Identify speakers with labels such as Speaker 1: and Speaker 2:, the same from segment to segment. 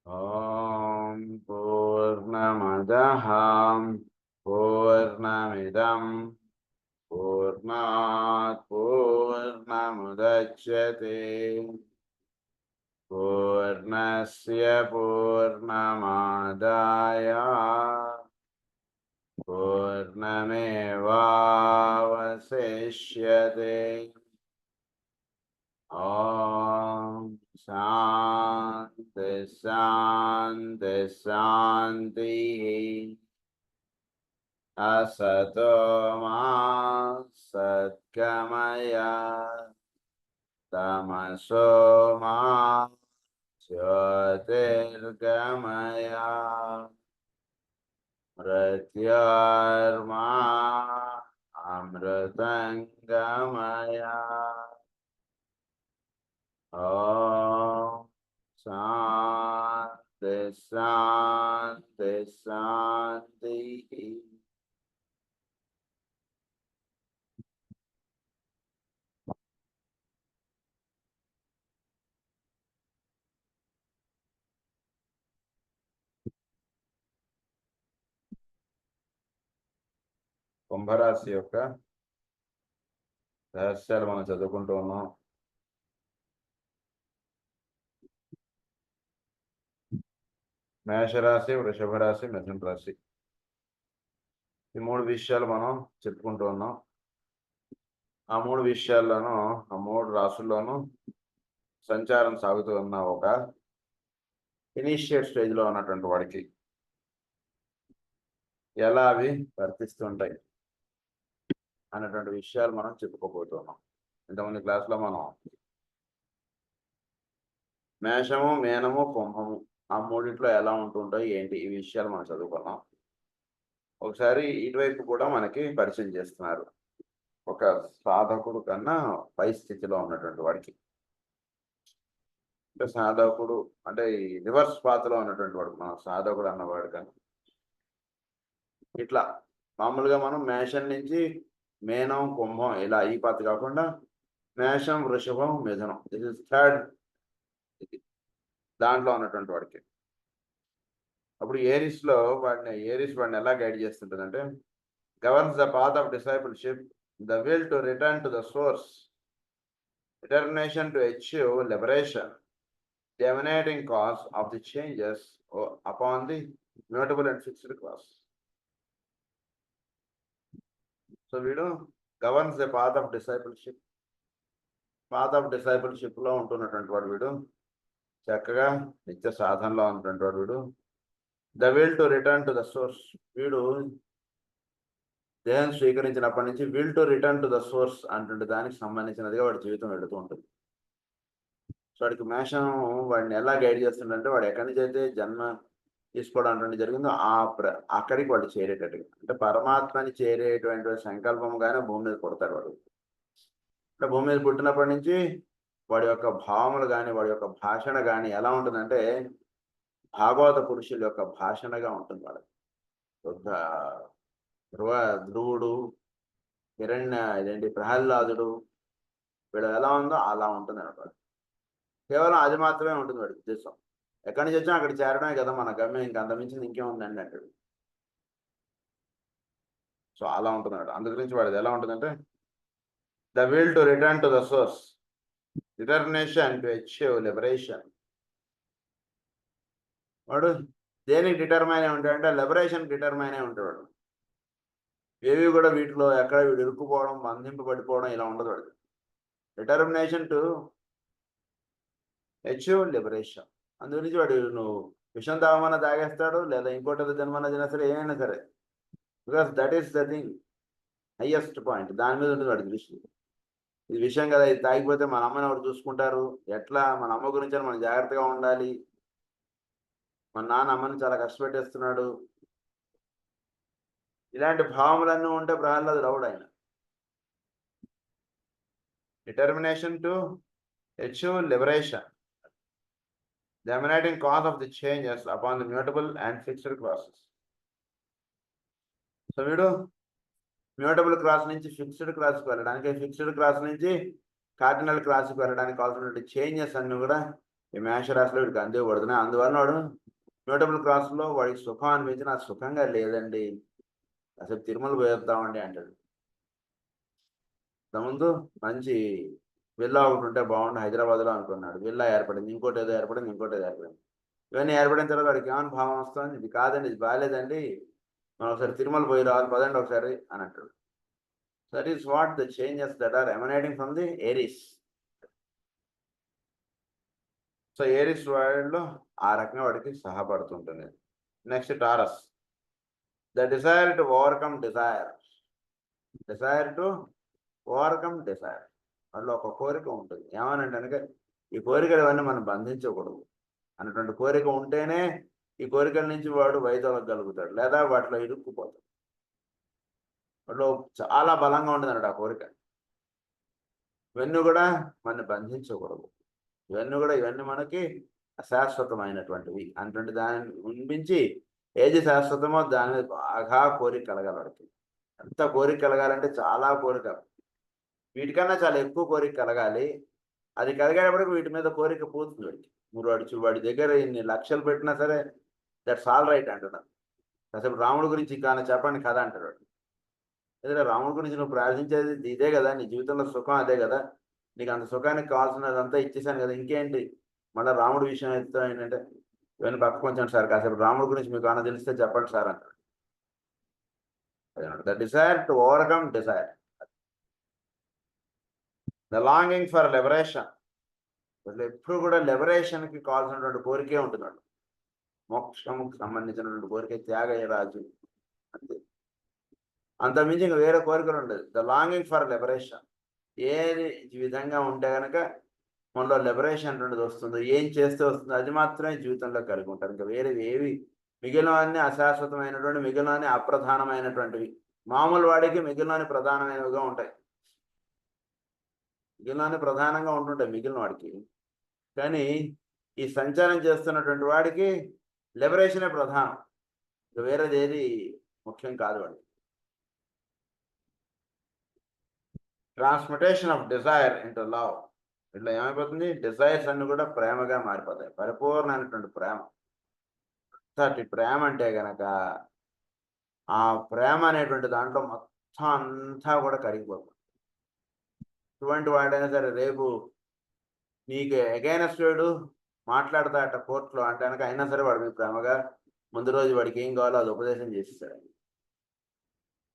Speaker 1: ఓం పూర్ణమదః పూర్ణమిదం పూర్ణాత్ పూర్ణముదచ్యతే పూర్ణస్య పూర్ణమాదాయ పూర్ణమేవావశిష్యతే. ఓం శాంతి శాంతి శాంతి. असतो मा सद्गमय तमसो मा ज्योतिर्गमय मृत्योर्मा अमृतंगमय. ओम शांति शांति शांति. కుంభరాశి యొక్క రహస్యాలు మనం చదువుకుంటూ ఉన్నాం. మేషరాశి, వృషభ రాశి, మిథున రాశి, ఈ మూడు విషయాలు మనం చెప్పుకుంటూ ఉన్నాం. ఆ మూడు విషయాల్లోనూ ఆ మూడు రాశుల్లోనూ సంచారం సాగుతూ ఉన్న ఒక ఇనిషియేట్ స్టేజ్లో ఉన్నటువంటి వాడికి ఎలా అవి వర్తిస్తుంటాయి అన్నటువంటి విషయాలు మనం చెప్పుకోబోతున్నాం. ఇంతకుముందు క్లాస్లో మనం మేషము, మీనము, కుంభము ఆ మూడింట్లో ఎలా ఉంటుంటాయి ఏంటి ఈ విషయాలు మనం చదువుకున్నాం. ఒకసారి ఇటువైపు కూడా మనకి పరిచయం చేస్తున్నారు. ఒక సాధకుడు కన్నా పై స్థితిలో ఉన్నటువంటి వాడికి, అంటే సాధకుడు అంటే ఈ రివర్స్ పాత్రలో ఉన్నటువంటి వాడు మనం సాధకుడు అన్నవాడు కన్నా ఇట్లా మామూలుగా మనం మేషం నుంచి మీనం, కుంభం ఇలా ఈ పాత కాకుండా మేషం, వృషభం, మిథునం దిస్ ఇస్ థర్డ్ దాంట్లో ఉన్నటువంటి వాడికి. అప్పుడు ఏరిస్ వాడిని ఎలా గైడ్ చేస్తుంటుందంటే governs the path of discipleship, the will to return to the source, determination to achieve liberation, the emanating cause of the changes upon the mutable and fixed class. So వీడు governs the path of discipleship. Path of discipleship లో ఉంటున్నటువంటి వాడు వీడు, చక్కగా నిత్య సాధనలో ఉన్నటువంటి వాడు వీడు. The will to return to the source, వీడు దేహం స్వీకరించినప్పటి నుంచి will to return to the source అంటుంటే దానికి సంబంధించినదిగా వాడి జీవితం వెళుతూ ఉంటుంది. సో వాడికి మేషం వాడిని ఎలా గైడ్ చేస్తుందంటే వాడు ఎక్కడి నుంచి అయితే జన్మ తీసుకోవడం అంటే జరిగిందో అక్కడికి వాడు చేరేటట్టుగా, అంటే పరమాత్మని చేరేటువంటి సంకల్పంగానే భూమి మీద పుడతాడు వాడు. అంటే భూమి మీద పుట్టినప్పటి నుంచి వాడి యొక్క భావములు కానీ వాడి యొక్క భాషణ కానీ ఎలా ఉంటుందంటే భాగవత పురుషుల యొక్క భాషణగా ఉంటుంది వాడు. ధ్రువుడు, ప్రహ్లాదుడు వీడు ఎలా ఉందో అలా ఉంటుంది అన్నమాట. కేవలం అది మాత్రమే ఉంటుంది వాడి ఉద్దేశం. ఎక్కడి నుంచి వచ్చినా అక్కడ చేరడమే కదా మన గమ్యం, ఇంకా అంతమించింది ఇంకేముందండి అంటాడు. సో అలా ఉంటున్నాడు. అందు గురించి వాడిది ఎలా ఉంటుందంటే the will to return to the source, determination to achieve liberation. వాడు దేనికి డిటర్మైన్ అయి ఉంటాడంటే లిబరేషన్ డిటర్మైన్ అయి ఉంటాడు. ఏవి కూడా వీటిలో ఎక్కడ వీడు ఇరుక్కుపోవడం, బంధింపబడిపోవడం ఇలా ఉండదు వాడు. Determination to achieve liberation. అందు గురించి వాడు నువ్వు విషం తాగమన్నా తాగేస్తాడు, లేదా ఇంకోటి జన్మన్నా తినా సరే, ఏమైనా సరే, because that is the thing, highest point. దాని మీద ఉంటుంది వాడి దృష్టి. ఇది విషయం కదా, ఇది తాగిపోతే మన అమ్మని ఎవరు చూసుకుంటారు, ఎట్లా మన అమ్మ గురించి మనం జాగ్రత్తగా ఉండాలి, మన నాన్న అమ్మని చాలా కష్టపెట్టేస్తున్నాడు, ఇలాంటి భావములన్నీ ఉంటే ప్రహ్లాదుడు అవుడు ఆయన. Determination to achieve liberation, the emanating cause of the changes upon the mutable and fixed classes. So వీడు మ్యూటబుల్ క్లాస్ నుంచి ఫిక్స్డ్ క్లాస్కి వెళ్ళడానికి, ఫిక్స్డ్ క్లాస్ నుంచి కార్డినల్ క్లాస్కి వెళ్ళడానికి కావాల్సినటువంటి చేంజెస్ అన్ని కూడా ఈ మేషరాశిలో వీడికి అందివ్వబడుతున్నాయి. అందువల్ల వాడు న్యూటబుల్ క్రాస్లో వాడికి సుఖం అనిపించి నాకు సుఖంగా లేదండి, అసలు తిరుమల పోయేద్దామండి అంటాడు. ముందు మంచి విల్లా ఒకటి ఉంటే బాగుండు హైదరాబాద్లో అనుకున్నాడు. విల్లా ఏర్పడింది, ఇంకోటి ఏదో ఏర్పడింది, ఇంకోటి ఏదో ఏర్పడింది. ఇవన్నీ ఏర్పడిన తర్వాత వాడికి ఏమైనా భావం వస్తుంది, ఇది కాదండి, ఇది బాగాలేదండి, మనం ఒకసారి తిరుమల పోయి రావాలి పదండి ఒకసారి అని అంటాడు. That is what the changes that are emanating from the Aries. So Aries వాడిలో ఆ రకంగా వాడికి సహాయపడుతుంటుంది. Next Taurus, the desire to overcome desire. Desire to overcome desire, వాళ్ళు ఒక కోరిక ఉంటుంది. ఏమనంటే కనుక ఈ కోరికలు ఇవన్నీ మనం బంధించకూడదు అన్నటువంటి కోరిక ఉంటేనే ఈ కోరికల నుంచి వాడు వైదొలగలుగుతాడు, లేదా వాటిలో ఇరుక్కుపోతాడు. వాటిలో చాలా బలంగా ఉంటుంది అన్నట్టు ఆ కోరిక. ఇవన్నీ కూడా మనం బంధించకూడదు, ఇవన్నీ మనకి అశాశ్వతమైనటువంటివి అన్నటువంటి దాన్ని ఉంపించి ఏది శాశ్వతమో దాని మీద బాగా కోరిక కలగాలి వాడికి. ఎంత కోరిక కలగాలంటే చాలా కోరిక, వీటికన్నా చాలా ఎక్కువ కోరిక కలగాలి. అది కలిగేటప్పటికి వీటి మీద కోరిక పోతుంది వాడికి. మీరు వాడి దగ్గర ఇన్ని లక్షలు పెట్టినా సరే దట్స్ ఆల్ రైట్ అంటున్నాను. అసలు రాముడి గురించి కానీ చెప్పండి కదా అంటాడు వాడు. ఏదైనా రాముడి గురించి నువ్వు ప్రార్థించేది ఇదే కదా, నీ జీవితంలో సుఖం అదే కదా, నీకు అంత సుఖానికి కావాల్సినదంతా ఇచ్చేసాను కదా, ఇంకేంటి మళ్ళీ రాముడి విషయం ఎత్తుతో ఏంటంటే ఇవన్నీ పక్క కొంచెం సార్ కాసేపు రాముడి గురించి మీకు ఏమైనా తెలిస్తే చెప్పండి సార్ అంటాడు. The desire to overcome desire, the longing for liberation. ఎప్పుడు కూడా లిబరేషన్కి కావాల్సినటువంటి కోరికే ఉంటుంది. మోక్షముకు సంబంధించినటువంటి కోరిక, త్యాగయ్య రాజు అంతే, అంతమించి ఇంకా వేరే కోరికలు ఉండదు. ద లాంగింగ్ ఫర్ లిబరేషన్, ఏది విధంగా ఉంటే కనుక మనలో లిబరేషన్ అటువంటిది వస్తుందో, ఏం చేస్తే వస్తుందో అది మాత్రమే జీవితంలో కలిగి ఉంటారు. ఇంకా వేరేవి ఏవి మిగిలినవన్నీ అశాశ్వతమైనటువంటి, మిగిలినవన్నీ అప్రధానమైనటువంటివి. మామూలు వాడికి మిగిలినవన్నీ ప్రధానమైనవిగా ఉంటాయి, మిగిలినవన్నీ ప్రధానంగా ఉంటుంటాయి మిగిలిన వాడికి. కానీ ఈ సంచారం చేస్తున్నటువంటి వాడికి లిబరేషనే ప్రధానం, వేరేది ఏది ముఖ్యం కాదు వాడికి. Transmutation of desire into love, ఇట్లా ఏమైపోతుంది, డిజైర్స్ అన్ని కూడా ప్రేమగా మారిపోతాయి, పరిపూర్ణమైనటువంటి ప్రేమ. అటు ప్రేమ అంటే గనక ఆ ప్రేమ అనేటువంటి దాంట్లో మొత్తం అంతా కూడా కరిగిపోతుంది. ఇటువంటి వాడైనా సరే రేపు నీకు అగైనెస్ట్ వాడు మాట్లాడతాట కోర్టులో అంటే కనుక అయినా సరే వాడు మీకు ప్రేమగా ముందు రోజు వాడికి ఏం కావాలో అది ఉపదేశం చేసేసాడు.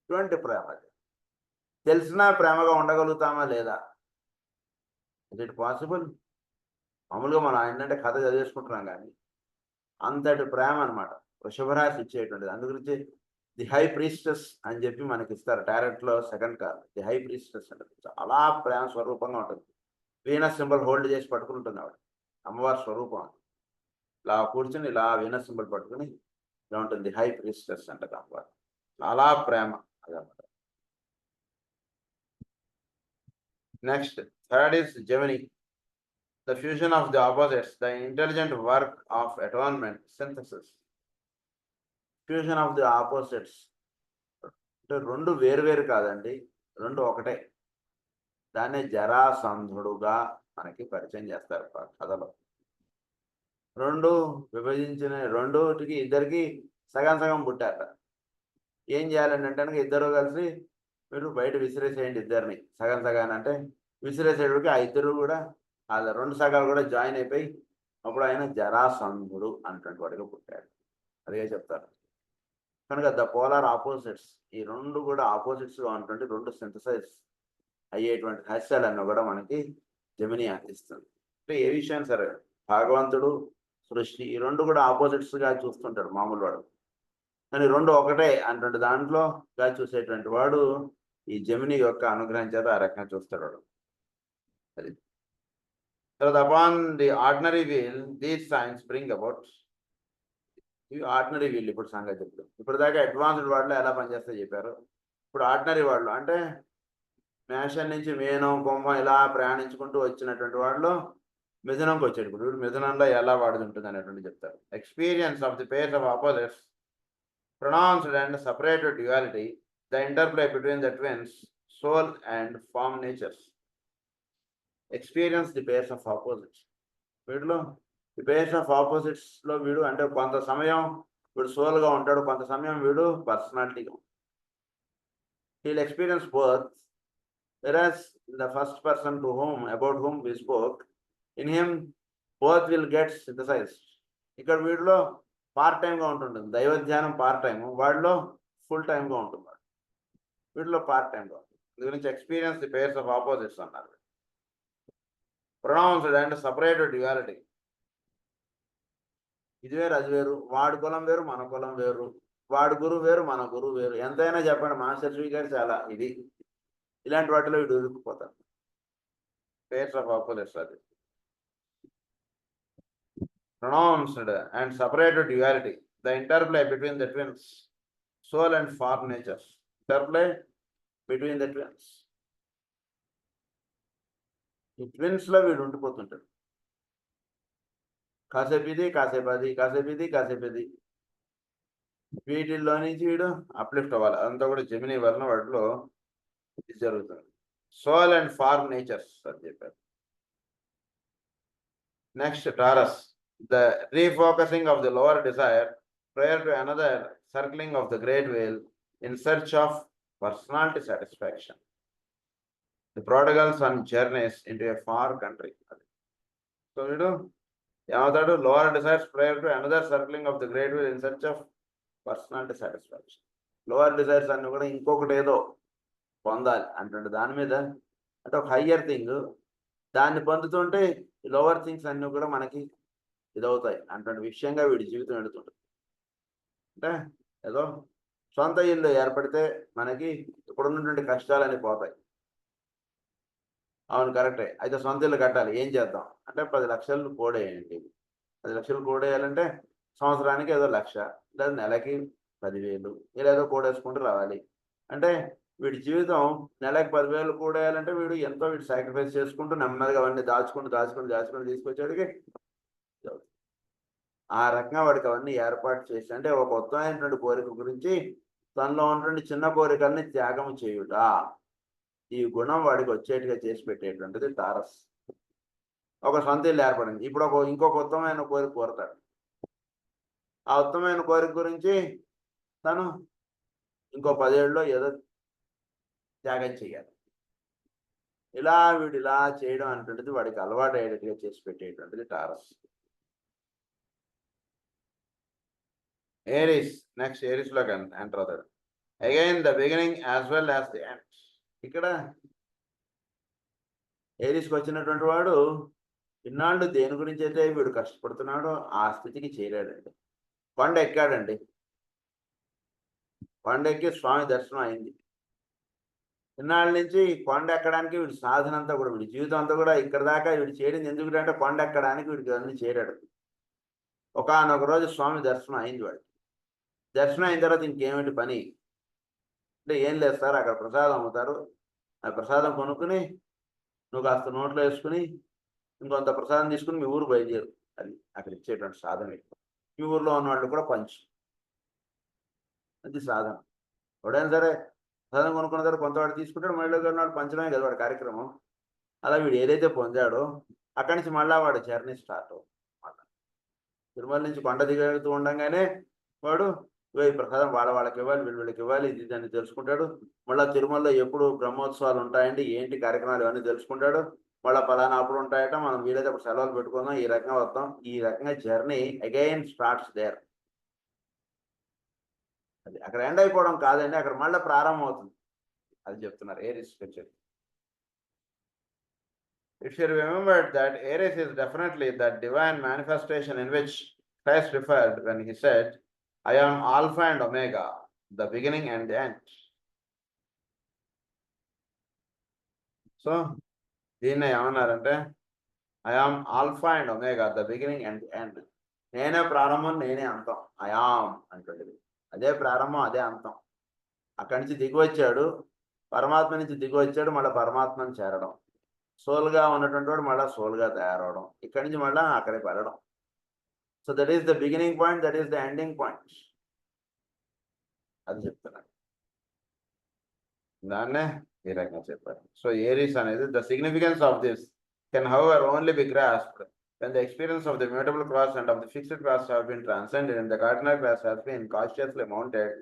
Speaker 1: ఇటువంటి ప్రేమ తెలిసినా ప్రేమగా ఉండగలుగుతామా లేదా, ఇస్ ఇట్ పాసిబుల్? మామూలుగా మనం ఏంటంటే కథ చదివేసుకుంటున్నాం, కానీ అంతటి ప్రేమ అనమాట వృషభరాశి ఇచ్చేటువంటిది. అందు గురించి ది హై ప్రీస్టెస్ అని చెప్పి మనకి ఇస్తారు టారెట్లో second card. The high priestess అంటే చాలా ప్రేమ స్వరూపంగా ఉంటుంది. వీనస్ సింబల్ హోల్డ్ చేసి పట్టుకుంటుంది ఆవిడ, అమ్మవారి స్వరూపం. ఇలా కూర్చొని ఇలా వీనస్ సింబల్ పట్టుకుని ఇలా ఉంటుంది హై ప్రీస్టెస్ అంటది అమ్మవారు. చాలా ప్రేమ అదన్నమాట. Next third is Gemini, the fusion of the opposites, the intelligent work of atonement, synthesis. Fusion of the opposites అంటే రెండు వేరు కాదండి, రెండు ఒకటే. దాన్ని జరాసంధుడుగా మనకి పరిచయం చేస్తారు కథలో. రెండు విభజించిన రెండుకి ఇద్దరికి సగం సగం పుట్టారట. ఏం చేయాలని అంటే ఇద్దరు కలిసి మీరు బయట విసిరేసేయండి ఇద్దరిని సగం సగాన్ని అంటే విసిరేసేటికి ఆ ఇద్దరు కూడా ఆ రెండు సగాలు కూడా జాయిన్ అయిపోయి అప్పుడు ఆయన జరాసంధుడు అన్నటువంటి వాడిగా పుట్టాడు. అదే చెప్తారు కనుక ద పోలార్ ఆపోజిట్స్, ఈ రెండు కూడా ఆపోజిట్స్గా ఉన్నటువంటి రెండు సింథసైజ్ అయ్యేటువంటి హాస్యాలన్నీ కూడా మనకి జెమిని అందిస్తుంది. అంటే ఏ విషయం సరే భగవంతుడు సృష్టి ఈ రెండు కూడా ఆపోజిట్స్గా చూస్తుంటాడు మామూలు వాడు, కానీ రెండు ఒకటే అన్నటువంటి దాంట్లోగా చూసేటువంటి వాడు ఈ జెమిని యొక్క అనుగ్రహం చేత ఆ రకంగా చూస్తాడు వాడు. అది తర్వాత upon the ordinary wheel these signs bring about, ఇవి ఆర్డినరీ వీళ్ళు ఇప్పుడు సంగతి చెప్తారు. ఇప్పుడు దాకా అడ్వాన్స్డ్ వాళ్ళు ఎలా పనిచేస్తాయో చెప్పారు. ఇప్పుడు ఆర్డినరీ వాళ్ళు అంటే మేషం నుంచి మీనం కుంభం ఇలా ప్రయాణించుకుంటూ వచ్చినటువంటి వాళ్ళు మిథునంకి వచ్చాడు. ఇప్పుడు మిథునంలో ఎలా వాడుతుంటుంది అనేటువంటి చెప్తారు. Experience of the pairs of opposites, pronounced and separated duality, the interplay between the twins, soul and form natures. Experience the pairs of opposites. వీడిలో ఈ పేర్స్ ఆఫ్ ఆపోజిట్స్ లో వీడు అంటే కొంత సమయం వీడు సోల్గా ఉంటాడు, కొంత సమయం వీడు పర్సనాలిటీగా. Heal experience both, whereas the first person about whom we spoke, in him both will get synthesized. ఇక్కడ వీడిలో పార్ట్ టైంగా ఉంటుంది, దైవ ధ్యానం పార్ట్ టైం, వాడిలో ఫుల్ టైంగా ఉంటుంది. వీటిలో పార్ట్ టైంగా ఉంటుంది. దీని గురించి experience the pairs of opposites అన్నారు. Pronounced and separated duality. ఇది వేరు అది వేరు, వాడి కులం వేరు మన కులం వేరు, వాడి గురువు వేరు మన గురువు వేరు. ఎంతైనా చెప్పండి, మాస్టర్ శ్రీ గారు చాలా ఇది ఇలాంటి వాటిలో వీడు ఇరుక్కుపోతారు. పేర్స్ ఆఫ్ ఆపోజిట్స్ అది. Pronounced and separated duality, the interplay between the twins, soul and form natures. Interplay between the twins. ఈ ట్విన్స్ లో వీడు ఉండిపోతుంటాడు. కాసేపు ఇది కాసేపు అది, కాసేపు ఇది కాసేపు ఇది. వీటిల్లో నుంచి వీడు అప్లిఫ్ట్ అవ్వాలి. అదంతా కూడా జెమినీ వలన వాటిలో ఇది జరుగుతుంది. సోల్ అండ్ ఫార్మ్ నేచర్స్ అని చెప్పారు. Next taurus, the refocusing of the lower desire prior to another circling of the great wheel in search of personality satisfaction. The prodigals on journeys into a far country. So you know, lower desires prior to another circling of the great wheel in search of personality satisfaction. Lower desires అన్ని కూడా ఇంకొకటి ఏదో పొందాలి అంటే దాని మీద అంటే ఒక హయ్యర్ థింగ్, దాన్ని పొందుతుంటే లోవర్ థింగ్స్ అన్ని కూడా మనకి ఇదవుతాయి అటువంటి విషయంగా వీడి జీవితం ఎడుతుంటుంది. అంటే ఏదో సొంత ఇల్లు ఏర్పడితే మనకి ఇప్పుడున్నటువంటి కష్టాలన్నీ పోతాయి. అవును కరెక్టే. అయితే సొంత ఇల్లు కట్టాలి, ఏం చేద్దాం అంటే 10 లక్షలు కోడేయండి. 10 లక్షలు కోడేయాలంటే సంవత్సరానికి ఏదో 1,00,000, లేదా నెలకి 10,000 ఇలా ఏదో కోడేసుకుంటూ రావాలి. అంటే వీడి జీవితం నెలకి 10,000 కోడేయాలంటే వీడు ఎంతో వీడు సాక్రిఫైస్ చేసుకుంటూ నెమ్మదిగా అవన్నీ దాచుకుంటూ తీసుకొచ్చేటికి ఆ రకంగా వాడికి అవన్నీ ఏర్పాటు చేసి, అంటే ఒక ఉత్తమైనటువంటి కోరిక గురించి తనలో ఉన్నటువంటి చిన్న కోరికల్ని త్యాగం చేయుట, ఈ గుణం వాడికి వచ్చేట్టుగా చేసి పెట్టేటువంటిది టారస్. ఒక సొంత ఇల్లు ఏర్పడింది, ఇప్పుడు ఇంకొక ఉత్తమమైన కోరిక కోరతాడు. ఆ ఉత్తమమైన కోరిక గురించి తను ఇంకో 10 ఏళ్ళలో ఏదో త్యాగం చేయాలి. వీడు ఇలా చేయడం అనేటువంటిది వాడికి అలవాటు అయ్యేట్టుగా చేసి పెట్టేటువంటిది టారస్. ఏరిస్, నెక్స్ట్ ఏరిస్ లోకి ఎంటర్ అవుతాడు. Again the beginning as well as the end. ఇక్కడ ఏరిస్కి వచ్చినటువంటి వాడు ఇన్నాళ్ళు దేని గురించి అయితే వీడు కష్టపడుతున్నాడో ఆ స్థితికి చేరాడండి. కొండ ఎక్కాడండి, కొండ ఎక్కి స్వామి దర్శనం అయింది. ఇన్నాళ్ళ నుంచి కొండ ఎక్కడానికి వీడి సాధన అంతా కూడా, వీడి జీవితం అంతా కూడా ఇక్కడ దాకా వీడు చేయడింది ఎందుకంటే కొండ ఎక్కడానికి వీడికి అన్ని చేరాడు. ఒకానొక రోజు స్వామి దర్శనం అయింది వాడికి. దర్శనం అయిన తర్వాత ఇంకేమిటి పని అంటే, ఏం లేదు సార్, అక్కడ ప్రసాదం అమ్ముతారు, ఆ ప్రసాదం కొనుక్కుని నువ్వు కాస్త నోట్లో వేసుకుని ఇంకొంత ప్రసాదం తీసుకుని మీ ఊరు బయలుదేరు. అది అక్కడ ఇచ్చేటువంటి సాధన. మీ ఊర్లో ఉన్న వాళ్ళు కూడా పంచు, అది సాధన. ఎవడైనా సరే ప్రసాదం కొనుక్కున్న తర్వాత కొంతవాడు తీసుకుంటాడు, మళ్ళీ ఉన్నవాడు పంచడమే కదా వాడి కార్యక్రమం. అలా వీడు ఏదైతే పొందాడో అక్కడి నుంచి మళ్ళీ వాడు జర్నీ స్టార్ట్ అవుతుంది. తిరుమల నుంచి కొండ దిగుతూ ఉండగానే వాడు ఈ ప్రసాదం వాళ్ళకి ఇవ్వాలి, వీళ్ళకి ఇవ్వాలి, ఇది దాన్ని తెలుసుకుంటాడు. మళ్ళీ తిరుమలలో ఎప్పుడు బ్రహ్మోత్సవాలు ఉంటాయండి, ఏంటి కార్యక్రమాలు ఇవన్నీ తెలుసుకుంటాడు. మళ్ళీ పలానా అప్పుడు ఉంటాయట, మనం వీలైతే అప్పుడు సెలవులు పెట్టుకుందాం, ఈ రకంగా వస్తాం. ఈ రకంగా జర్నీ అగైన్ స్టార్ట్స్ దేర్. అది అక్కడ ఎండ్ అయిపోవడం కాదండి, అక్కడ మళ్ళీ ప్రారంభం అవుతుంది. అది చెప్తున్నారు ఏరిస్ గురించి. It should be remembered that Aries is definitely that divine manifestation in which Christ referred when he said, I am Alpha and Omega, the beginning and the end. So, దీన్ని ఏమన్నారంటే I am Alpha and Omega, the beginning and the end. నేనే ప్రారంభం, నేనే అంతం. I am అంటుండేది. అదే ప్రారంభం, అదే అంతం. అక్కడి నుంచి దిగి వచ్చాడు, పరమాత్మ నుంచి దిగి వచ్చాడు, మళ్ళీ పరమాత్మని చేరడం. సోల్గా ఉన్నటువంటి వాడు మళ్ళీ సోల్గా తయారవడం, ఇక్కడి నుంచి మళ్ళీ అక్కడికి వెళ్ళడం. So that is the beginning point, that is the ending point. అది చెప్తున్నాను, దాన్నే ఈ రకంగా చెప్పారు. సో ఏరీస్ అనేది the significance of this can however only be grasped when the experience of the mutable cross and of the fixed cross have been transcended and the cardinal cross has been cautiously mounted,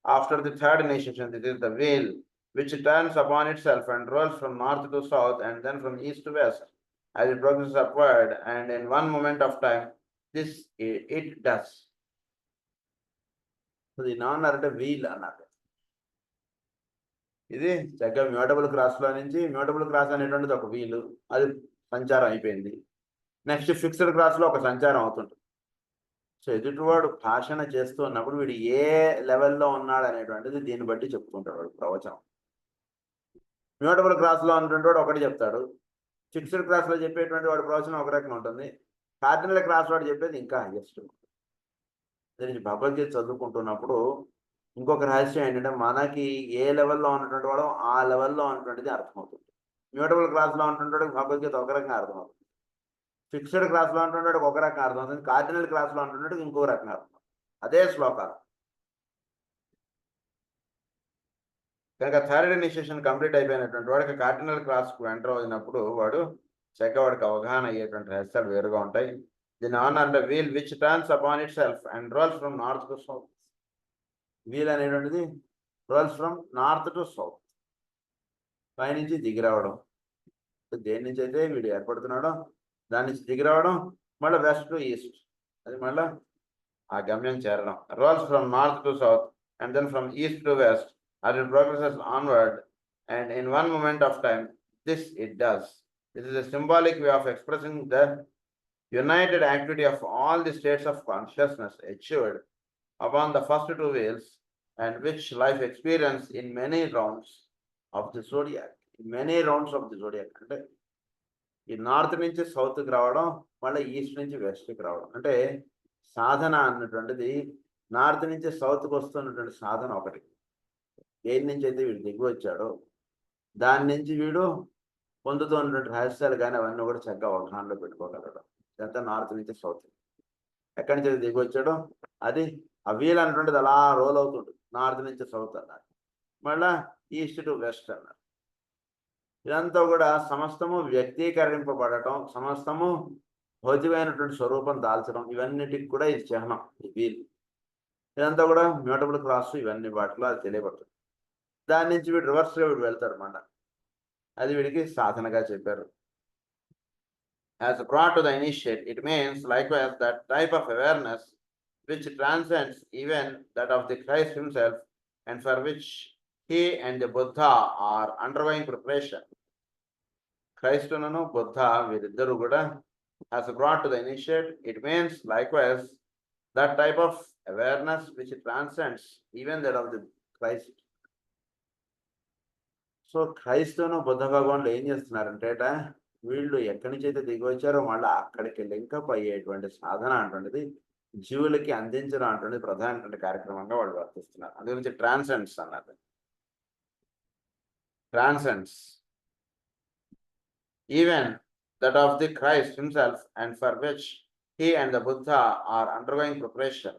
Speaker 1: after the third initiation, this is the wheel which turns upon itself and rolls from north to south and then from east to west as it progresses upward, and in one moment of time, this it does. So the non-narrative wheel అన్నారు. ఇది చక్కగా mutable cross లో నుంచి mutable cross అనేటువంటిది ఒక వీలు, అది సంచారం అయిపోయింది. నెక్స్ట్ ఫిక్స్డ్ క్రాస్ లో ఒక సంచారం అవుతుంటుంది. సో ఎదుటివాడు భాషణ చేస్తూ ఉన్నప్పుడు వీడు ఏ లెవెల్లో ఉన్నాడు అనేటువంటిది దీన్ని బట్టి చెప్పుకుంటాడు వాడు ప్రవచనం. మ్యూటబుల్ క్రాస్ లో ఉన్నటువంటి వాడు ఒకటి చెప్తాడు, ఫిక్స్డ్ క్రాస్ లో చెప్పేటువంటి వాడు ప్రవచనం ఒక రకంగా ఉంటుంది, కార్డినల్ క్రాస్ వాడు చెప్పేది ఇంకా హైయెస్ట్. దీనికి భగవద్గీత చదువుకుంటున్నప్పుడు ఇంకొక రహస్యం ఏంటంటే మనకి ఏ లెవెల్లో ఉన్నటువంటి వాడు ఆ లెవెల్లో ఉన్నటువంటిది అర్థమవుతుంది. మ్యూటబుల్ క్రాస్లో ఉన్నటువంటి భగవద్గీత ఒక రకంగా అర్థమవుతుంది, ఫిక్స్డ్ క్రాస్లో ఉంటున్నాడు ఒక రకంగా అర్థమవుతుంది, కార్డినల్ క్రాస్లో ఉంటున్నాడు ఇంకో రకంగా అర్థం. అదే శ్లోకాలు. కనుక థర్డ్ ఇనిషియేషన్ కంప్లీట్ అయిపోయినటువంటి వాడికి కార్డినల్ క్రాస్కు ఎంటర్ అయినప్పుడు వాడు చక్కగా వాడికి అవగాహన అయ్యేటువంటి రహస్యాలు వేరుగా ఉంటాయి. దీని on the wheel which turns upon itself and rolls from north to south. Wheel అనేటువంటిది rolls from north to south, పైనుంచి దిగి రావడం. దేని నుంచి అయితే వీడు ఏర్పడుతున్నాడో దాని నుంచి దిగి రావడం, మళ్ళీ వెస్ట్ టు ఈస్ట్, అది మళ్ళీ ఆ గమ్యం చేరడం. Rolls from north to south and then from east to west as it progresses onward, and in one moment of time, this it does. This is a symbolic way of expressing the united activity of all the states of consciousness achieved upon the first two wheels, and which life experience in many rounds of the zodiac. In many rounds of the zodiac. అంటే ఈ north నుంచి సౌత్కి రావడం, మళ్ళీ east నుంచి వెస్ట్కి రావడం. అంటే సాధన అన్నటువంటిది north నుంచి సౌత్కి వస్తున్నటువంటి సాధన ఒకటి. దేని నుంచి అయితే వీడు దిగి వచ్చాడో దాని నుంచి వీడు పొందుతున్నటువంటి రహస్యాలు కానీ అవన్నీ కూడా చక్కగా అవగాహనలో పెట్టుకోగలడు. ఇదంతా నార్త్ నుంచి సౌత్. ఎక్కడి నుంచి అయితే దిగి వచ్చాడో అది ఆ వీల్ అన్నటువంటిది అలా రోల్ అవుతుంది. నార్త్ నుంచి సౌత్ అన్నారు, మళ్ళా ఈస్ట్ టు వెస్ట్ అన్నారు. ఇదంతా కూడా సమస్తము వ్యక్తీకరింపబడటం, సమస్తము భౌతికమైనటువంటి స్వరూపం దాల్చడం, ఇవన్నిటికి కూడా ఇది చిహ్నం, ఈ వీల్. ఇదంతా కూడా మ్యూటబుల్ క్రాస్, ఇవన్నీ వాటిలో అది తెలియబడుతుంది. దాని నుంచి వీడు రివర్స్గా వీడు వెళ్తాడు అన్నమాట. అది వీడికి సాధనగా చెప్పారు. As brought to the initiate, it means likewise that type of awareness which transcends even that of the Christ himself, and for which he and the Buddha are undergoing preparation. Christunu Buddha వీరిద్దరు కూడా as brought to the initiate, it means likewise that type of awareness which transcends even that of the Christ. So క్రైస్తవును బుద్ధ భగవాన్లు ఏం చేస్తున్నారంటే వీళ్ళు ఎక్కడి నుంచి అయితే దిగి వచ్చారో మళ్ళీ అక్కడికి లింకప్ అయ్యేటువంటి సాధన అటువంటిది జీవులకి అందించడం అటువంటిది ప్రధానటువంటి కార్యక్రమంగా వాళ్ళు వర్తిస్తున్నారు. అందు గురించి ట్రాన్సెండ్స్ అన్నారు. Transcends even that of the Christ himself, and for which he and the Buddha are undergoing preparation.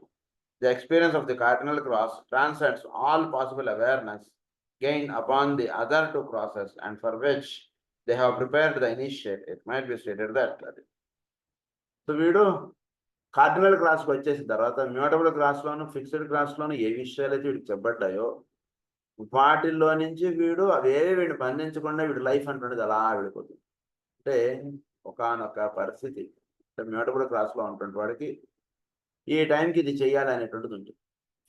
Speaker 1: The experience of the cardinal cross transcends all possible awareness gained upon the other two crosses, and for which they have prepared the initiate. It might be stated that. So వీడు cardinal క్రాస్కి వచ్చేసిన తర్వాత mutable క్రాస్లోను fixed క్రాస్లోను ఏ విషయాలు అయితే వీడికి చెప్పబడ్డాయో వాటిల్లో నుంచి వీడు అవేవి వీడిని బంధించకుండా వీడు లైఫ్ అంటున్నది అలా వెళ్ళిపోతుంది. అంటే ఒకానొక పరిస్థితి, మ్యూటబుల్ క్రాస్లో ఉన్నటువంటి వాడికి ఈ టైంకి ఇది చేయాలి అనేటువంటిది ఉంటుంది.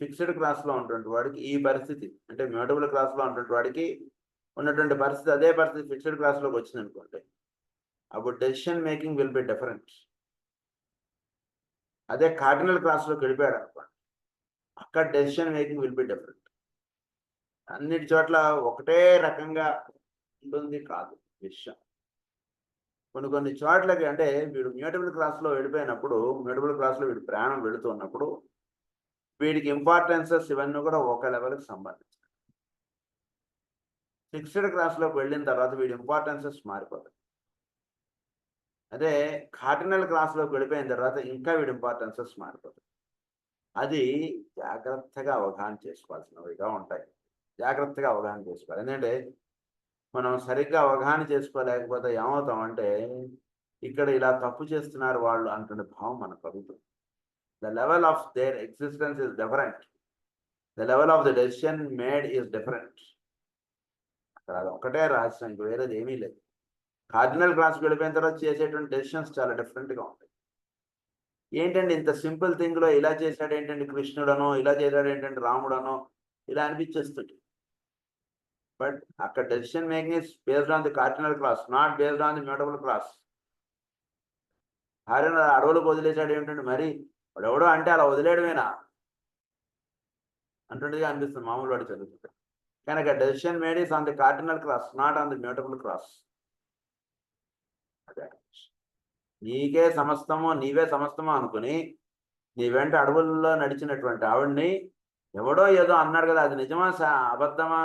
Speaker 1: ఫిక్స్డ్ క్లాస్లో ఉన్నటువంటి వాడికి ఈ పరిస్థితి, అంటే మ్యూటబుల్ క్లాస్లో ఉన్నటువంటి వాడికి ఉన్నటువంటి పరిస్థితి అదే పరిస్థితి ఫిక్స్డ్ క్లాస్లోకి వచ్చింది అనుకోండి, అప్పుడు decision making will be different. అదే కార్డినల్ క్లాస్లోకి వెళ్ళిపోయాడు అనుకోండి, అక్కడ decision making will be different. అన్నిటి చోట్ల ఒకటే రకంగా ఉంటుంది కాదు విషయం. కొన్ని చోట్లకి అంటే వీడు మ్యూటబుల్ క్లాస్లో వెళ్ళిపోయినప్పుడు, మ్యూటబుల్ క్లాస్లో వీడు ప్రయాణం వెళుతున్నప్పుడు వీడికి ఇంపార్టెన్సెస్ ఇవన్నీ కూడా ఒక లెవెల్కి సంబంధించి. ఫిక్స్డ్ క్లాస్లోకి వెళ్ళిన తర్వాత వీడి ఇంపార్టెన్సెస్ మారిపోతాయి. అదే కార్డినల్ క్లాస్లోకి వెళ్ళిపోయిన తర్వాత ఇంకా వీడి ఇంపార్టెన్సెస్ మారిపోతాయి. అది జాగ్రత్తగా అవగాహన చేసుకోవాల్సినవిగా ఉంటాయి. జాగ్రత్తగా అవగాహన చేసుకోవాలి. ఎందుకంటే మనం సరిగ్గా అవగాహన చేసుకోలేకపోతే ఏమవుతామంటే ఇక్కడ ఇలా తప్పు చేస్తున్నారు వాళ్ళు అంటున్న భావం మనకు కలుగుతుంది. The level of their existence is different, the level of the decision made is different. అక్కడ అది ఒకటే రహస్యం, ఇంక వేరేది ఏమీ లేదు. కార్డినల్ క్లాస్కి వెళ్ళిపోయిన తర్వాత చేసేటువంటి డెసిషన్స్ చాలా డిఫరెంట్గా ఉంటాయి. ఏంటండి ఇంత సింపుల్ థింగ్లో ఇలా చేశాడు ఏంటండి కృష్ణుడనో, ఇలా చేశాడు ఏంటంటే రాముడనో, ఇలా అనిపించేస్తుంది. బట్ అక్కడ decision making is based on the cardinal class, not based on the mutable class. భార్యను అడవులకు వదిలేశాడు ఏమిటంటే, మరి వాడు ఎవడో అంటే అలా వదిలేయడమేనా అంటుండేగా అనిపిస్తుంది మామూలు వాడు చదువుతుంటే. కనుక decision made is on the cardinal class, not on the mutable class. అదే నీకే సమస్తమో నీవే సమస్తమో అనుకుని నీ వెంట అడవుల్లో నడిచినటువంటి ఆవిడ్ని ఎవడో ఏదో అన్నాడు కదా, అది నిజమా అబద్ధమా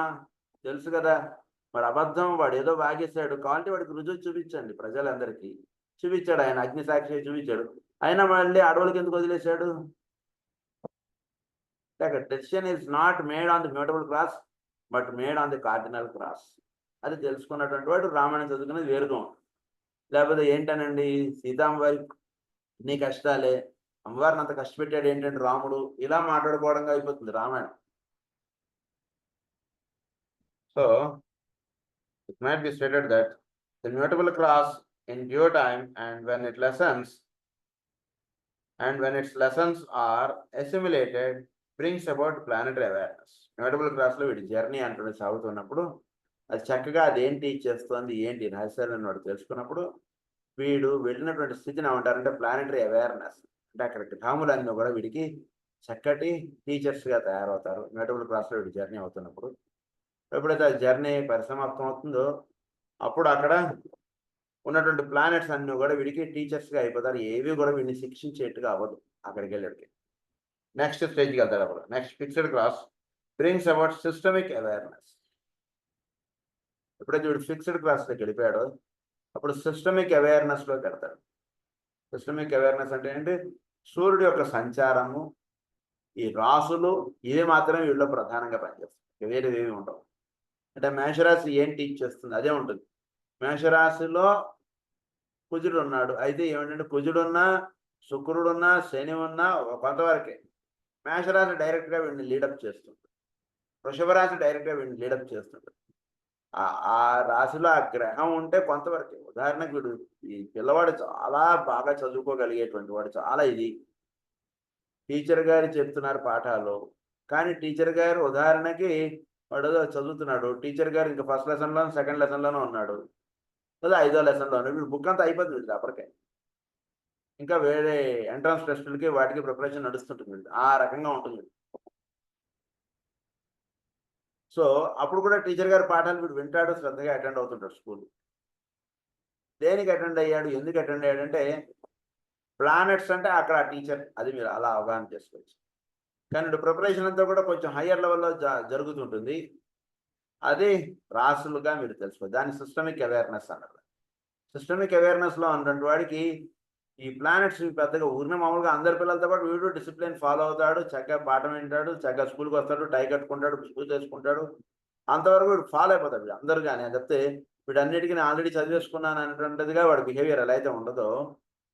Speaker 1: తెలుసు కదా. మరి అబద్ధం వాడు ఏదో వాగేశాడు, కావాలంటే వాడికి రుజువు చూపించండి, ప్రజలందరికీ చూపించాడు, ఆయన అగ్నిసాక్షి చూపించాడు, అయినా మళ్ళీ అడవులకి ఎందుకు వదిలేశాడు? Decision is not made on the mutable class but made on the cardinal class. అది తెలుసుకున్నటువంటి వాడు రామాయణం చదువుకునేది వేరుగా ఉంటుంది. లేకపోతే ఏంటనండి సీతమ్మ వారి నీ కష్టాలే, అమ్మవారిని అంత కష్టపెట్టాడు ఏంటంటే రాముడు, ఇలా మాట్లాడుకోవడంగా అయిపోతుంది Ramayanam. So it might be stated that the mutable class in due time and when its lessons are assimilated brings about planetary awareness. Mutable క్లాస్లో వీడి జర్నీ అంటూ సాగుతున్నప్పుడు అది చక్కగా అదేం టీచ్ చేస్తుంది, ఏంటి రహస్యాలను వాడు తెలుసుకున్నప్పుడు వీడు వెళ్ళినటువంటి స్థితిని ఏమంటారంటే ప్లానెటరీ అవేర్నెస్. అంటే అక్కడికి ధాములన్నీ కూడా వీడికి చక్కటి టీచర్స్గా తయారవుతారు మ్యూటబుల్ క్లాస్లో వీడి జర్నీ అవుతున్నప్పుడు. ఎప్పుడైతే ఆ జర్నీ పరిసమాప్తం అవుతుందో అప్పుడు అక్కడ ఉన్నటువంటి ప్లానెట్స్ అన్నీ కూడా వీడికి టీచర్స్గా అయిపోతారు. ఏవి కూడా వీడిని శిక్షించేట్టుగా అవ్వదు అక్కడికి వెళ్ళేటికి. నెక్స్ట్ స్టేజ్కి వెళ్తాడు అప్పుడు. Next fixed class brings about systemic awareness. ఎప్పుడైతే వీడు ఫిక్స్డ్ క్లాస్లోకి వెళ్ళిపోయాడో అప్పుడు సిస్టమిక్ అవేర్నెస్లోకి వెళ్తాడు. సిస్టమిక్ అవేర్నెస్ అంటే ఏంటి? సూర్యుడి యొక్క సంచారము, ఈ రాసులు, ఇవి మాత్రమే వీళ్ళు ప్రధానంగా పనిచేస్తాయి, వేరేవి ఏమి ఉండవు. అంటే మేషరాశి ఏం టీచ్ చేస్తుంది అదే ఉంటుంది. మేషరాశిలో కుజుడు ఉన్నాడు, అయితే ఏమిటంటే కుజుడున్నా శుక్రుడున్నా శని ఉన్నా కొంతవరకే. మేషరాశి డైరెక్ట్గా వీడిని లీడప్ చేస్తుంది, వృషభ రాశి డైరెక్ట్గా వీడిని లీడప్ చేస్తుంది. ఆ రాశిలో ఆ గ్రహం ఉంటే కొంతవరకే. ఉదాహరణకు వీడు ఈ పిల్లవాడు చాలా బాగా చదువుకోగలిగేటువంటి వాడు, చాలా ఇది టీచర్ గారు చెప్తున్నారు పాఠాలు, కానీ టీచర్ గారు ఉదాహరణకి వాడు చదువుతున్నాడు, టీచర్ గారు ఇంకా ఫస్ట్ లెసన్లోనూ సెకండ్ లెసన్లోనూ ఉన్నాడు, లేదా 5వ లెసన్లోనూ, వీడు బుక్ అంతా అయిపోతుంది వీడు అప్పటికే. ఇంకా వేరే ఎంట్రన్స్ టెస్టులకి వాటికి ప్రిపరేషన్ నడుస్తుంటుంది, ఆ రకంగా ఉంటుంది. సో అప్పుడు కూడా టీచర్ గారి పాఠాలు వీడు వింటాడు, శ్రద్ధగా అటెండ్ అవుతుంటాడు స్కూల్. దేనికి అటెండ్ అయ్యాడు, ఎందుకు అటెండ్ అయ్యాడు అంటే ప్లానెట్స్ అంటే అక్కడ ఆ టీచర్, అది మీరు అలా అవగాహన చేసుకోవచ్చు. కానీ ప్రిపరేషన్ అంతా కూడా కొంచెం హయ్యర్ లెవెల్లో జరుగుతుంటుంది, అది రాసులుగా మీరు తెలుసుకోవచ్చు. దాన్ని సిస్టమిక్ అవేర్నెస్ అన్నారు. సిస్టమిక్ అవేర్నెస్లో ఉన్నటువంటి వాడికి ఈ ప్లానెట్స్ పెద్దగా ఊరిన మామూలుగా అందరి పిల్లలతో పాటు వీడు డిసిప్లిన్ ఫాలో అవుతాడు, చక్కగా పాఠం వింటాడు, చక్కగా స్కూల్కి వస్తాడు, టై కట్టుకుంటాడు, పూజ చేసుకుంటాడు, అంతవరకు వీడు ఫాలో అయిపోతాడు అందరు. కానీ చెప్తే వీడన్నిటికీ నేను ఆల్రెడీ చదివేసుకున్నాను అనేటువంటిదిగా వాడి బిహేవియర్ ఎలా అయితే ఉండదో,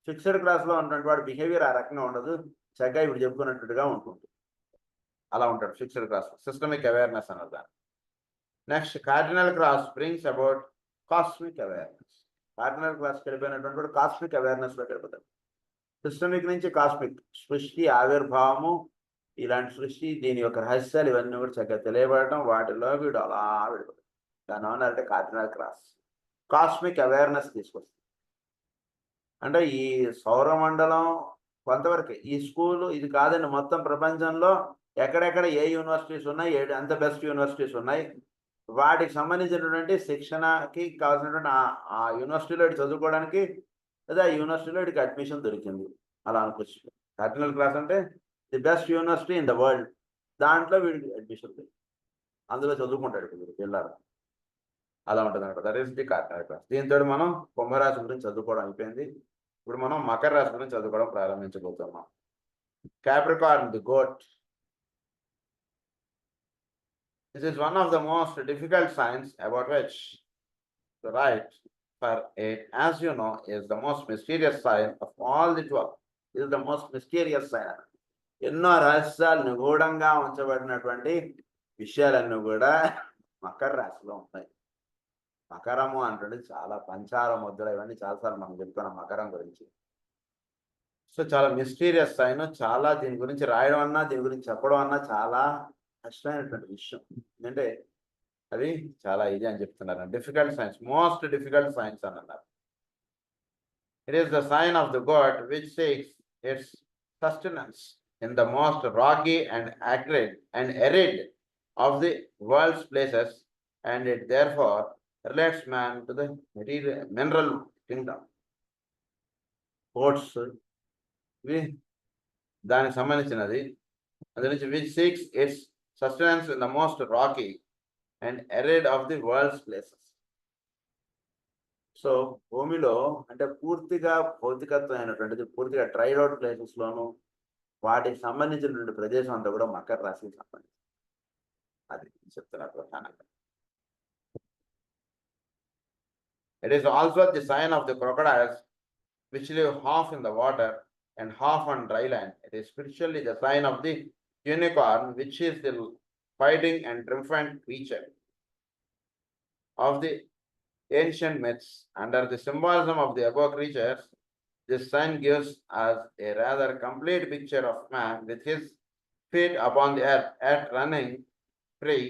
Speaker 1: ఫిక్స్డ్ క్లాస్లో ఉన్నటువంటి వాడి బిహేవియర్ ఆ రకంగా ఉండదు, చక్కగా ఇప్పుడు చెప్పుకున్నట్టుగా ఉంటుంది, అలా ఉంటాడు ఫిక్స్డ్ క్లాస్. సిస్టమిక్ అవేర్నెస్ అన్నది. Next cardinal class brings about cosmic awareness. Cardinal క్లాస్కి వెళ్ళిపోయినటువంటి వాడు కాస్మిక్ అవేర్నెస్లోకి వెళ్ళిపోతాడు. సిస్టమిక్ నుంచి కాస్మిక్, సృష్టి ఆవిర్భావము, ఇలాంటి సృష్టి, దీని యొక్క రహస్యాలు ఇవన్నీ కూడా చక్కగా తెలియబడటం, వాటిలో వీడు అలా వెళ్ళిపోతాడు. దాని అంటే కార్డినల్ క్లాస్ కాస్మిక్ అవేర్నెస్ తీసుకొస్తుంది. అంటే ఈ సౌరమండలం కొంతవరకే, ఈ స్కూలు ఇది కాదండి, మొత్తం ప్రపంచంలో ఎక్కడెక్కడ ఏ యూనివర్సిటీస్ ఉన్నాయి, ఎంత బెస్ట్ యూనివర్సిటీస్ ఉన్నాయి, వాటికి సంబంధించినటువంటి శిక్షణకి కావాల్సినటువంటి ఆ యూనివర్సిటీలో చదువుకోవడానికి, లేదా ఆ యూనివర్సిటీలో వీడికి అడ్మిషన్ దొరికింది, అలా అనుకోవచ్చు. కార్డినల్ క్లాస్ అంటే the best university in the world, దాంట్లో వీడికి అడ్మిషన్ దొరికింది, అందులో చదువుకుంటాడు వీడికి వెళ్ళారు, అలా ఉంటుంది అనమాట. That is the cardinal class. దీంతో మనం కుంభరాశి గురించి చదువుకోవడం అయిపోయింది. ఇప్పుడు మనం మకర రాశి గురించి చదువుకోవడం ప్రారంభించబోతున్నాం. Capricorn, the goat. This is one of the most difficult signs about which to write for it, as you know, is the most mysterious sign of all the 12. Is the most mysterious sign. ఎన్నో రహస్యాలు నిగూఢంగా ఉంచబడినటువంటి విషయాలన్నీ కూడా మకర రాశిలో ఉంటాయి. మకరము అంటే చాలా పంచార ముద్ర, ఇవన్నీ చాలాసార్లు మనం చెప్పుకున్నాం మకరం గురించి. సో చాలా మిస్టీరియస్ సైన్, చాలా దీని గురించి రాయడం అన్నా, దీని గురించి చెప్పడం అన్నా చాలా కష్టమైనటువంటి విషయం. ఎందుకంటే అవి చాలా ఇది అని చెప్తున్నారు. Difficult science, most difficult science అని అన్నారు. It is the sign of the god which seeks its sustenance in the most rocky and arid of the world's places, and it therefore relates man to the mineral kingdom. Quotes దానికి సంబంధించినది. అది నుంచి which seeks its sustenance in the most rocky and arid of the world's places. So భూమిలో అంటే పూర్తిగా భౌతికత్వం అయినటువంటిది, పూర్తిగా tried out places లోను వాటికి సంబంధించినటువంటి ప్రదేశం అంతా కూడా మకర రాశికి సంబంధించి అది చెప్తున్నారు ప్రధానంగా. It is also the sign of the crocodiles which live half in the water and half on dry land. It is spiritually the sign of the unicorn, which is the fighting and triumphant creature of the ancient myths. Under the symbolism of the above creatures, this sign gives us a rather complete picture of man with his feet upon the earth running free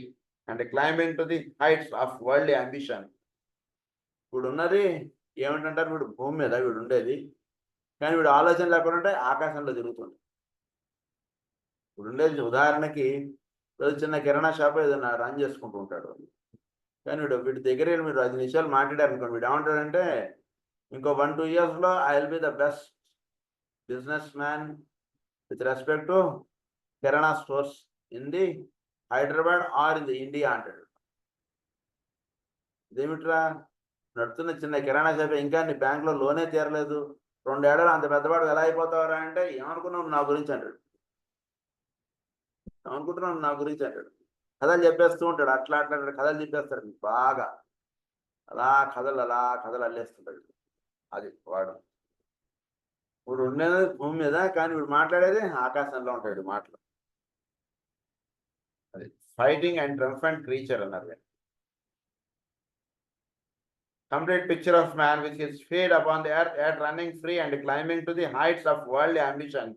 Speaker 1: and climbing to the heights of worldly ambition. ఇప్పుడు ఉన్నది ఏమిటంటారు, వీడు భూమి మీద వీడు ఉండేది, కానీ వీడు ఆలోచన లేకుండా ఉంటే ఆకాశంలో తిరుగుతుంది. ఇప్పుడు ఉండేది ఉదాహరణకి చిన్న కిరాణా షాప్ ఏదైనా రన్ చేసుకుంటూ ఉంటాడు, కానీ వీడి దగ్గర మీరు 5 నిమిషాలు మాట్లాడారనుకోండి, వీడు ఏమంటాడంటే ఇంకో 1-2 yearsలో I will be the best businessman with respect to kirana stores in the Hyderabad or in the India అంటాడు. ఇదేమిట్రా, నడుతున్న చిన్న కిరాణా షాప్, ఇంకా నీ బ్యాంకులో లోనే తీరలేదు, 2 ఏడాలు అంత పెద్దవాడు ఎలా అయిపోతావరా అంటే, ఏమనుకున్నావు నా గురించి అంటాడు. ఏమనుకుంటున్నావు నా గురించి అంటాడు. కథలు చెప్పేస్తూ ఉంటాడు, అట్లా కథలు చెప్పేస్తాడు బాగా, అలా కథలు అల్లేస్తుంటాడు. అది వాడు. ఇప్పుడు ఉండేది భూమి మీద, కానీ వీడు మాట్లాడేది ఆకాశంలో ఉంటాడు మాటలు. అది ఫైటింగ్ అండ్ ట్రంఫెంట్ క్రీచర్ అన్నారు. Complete picture of man with his feet upon the earth running free and climbing to the heights of worldly ambition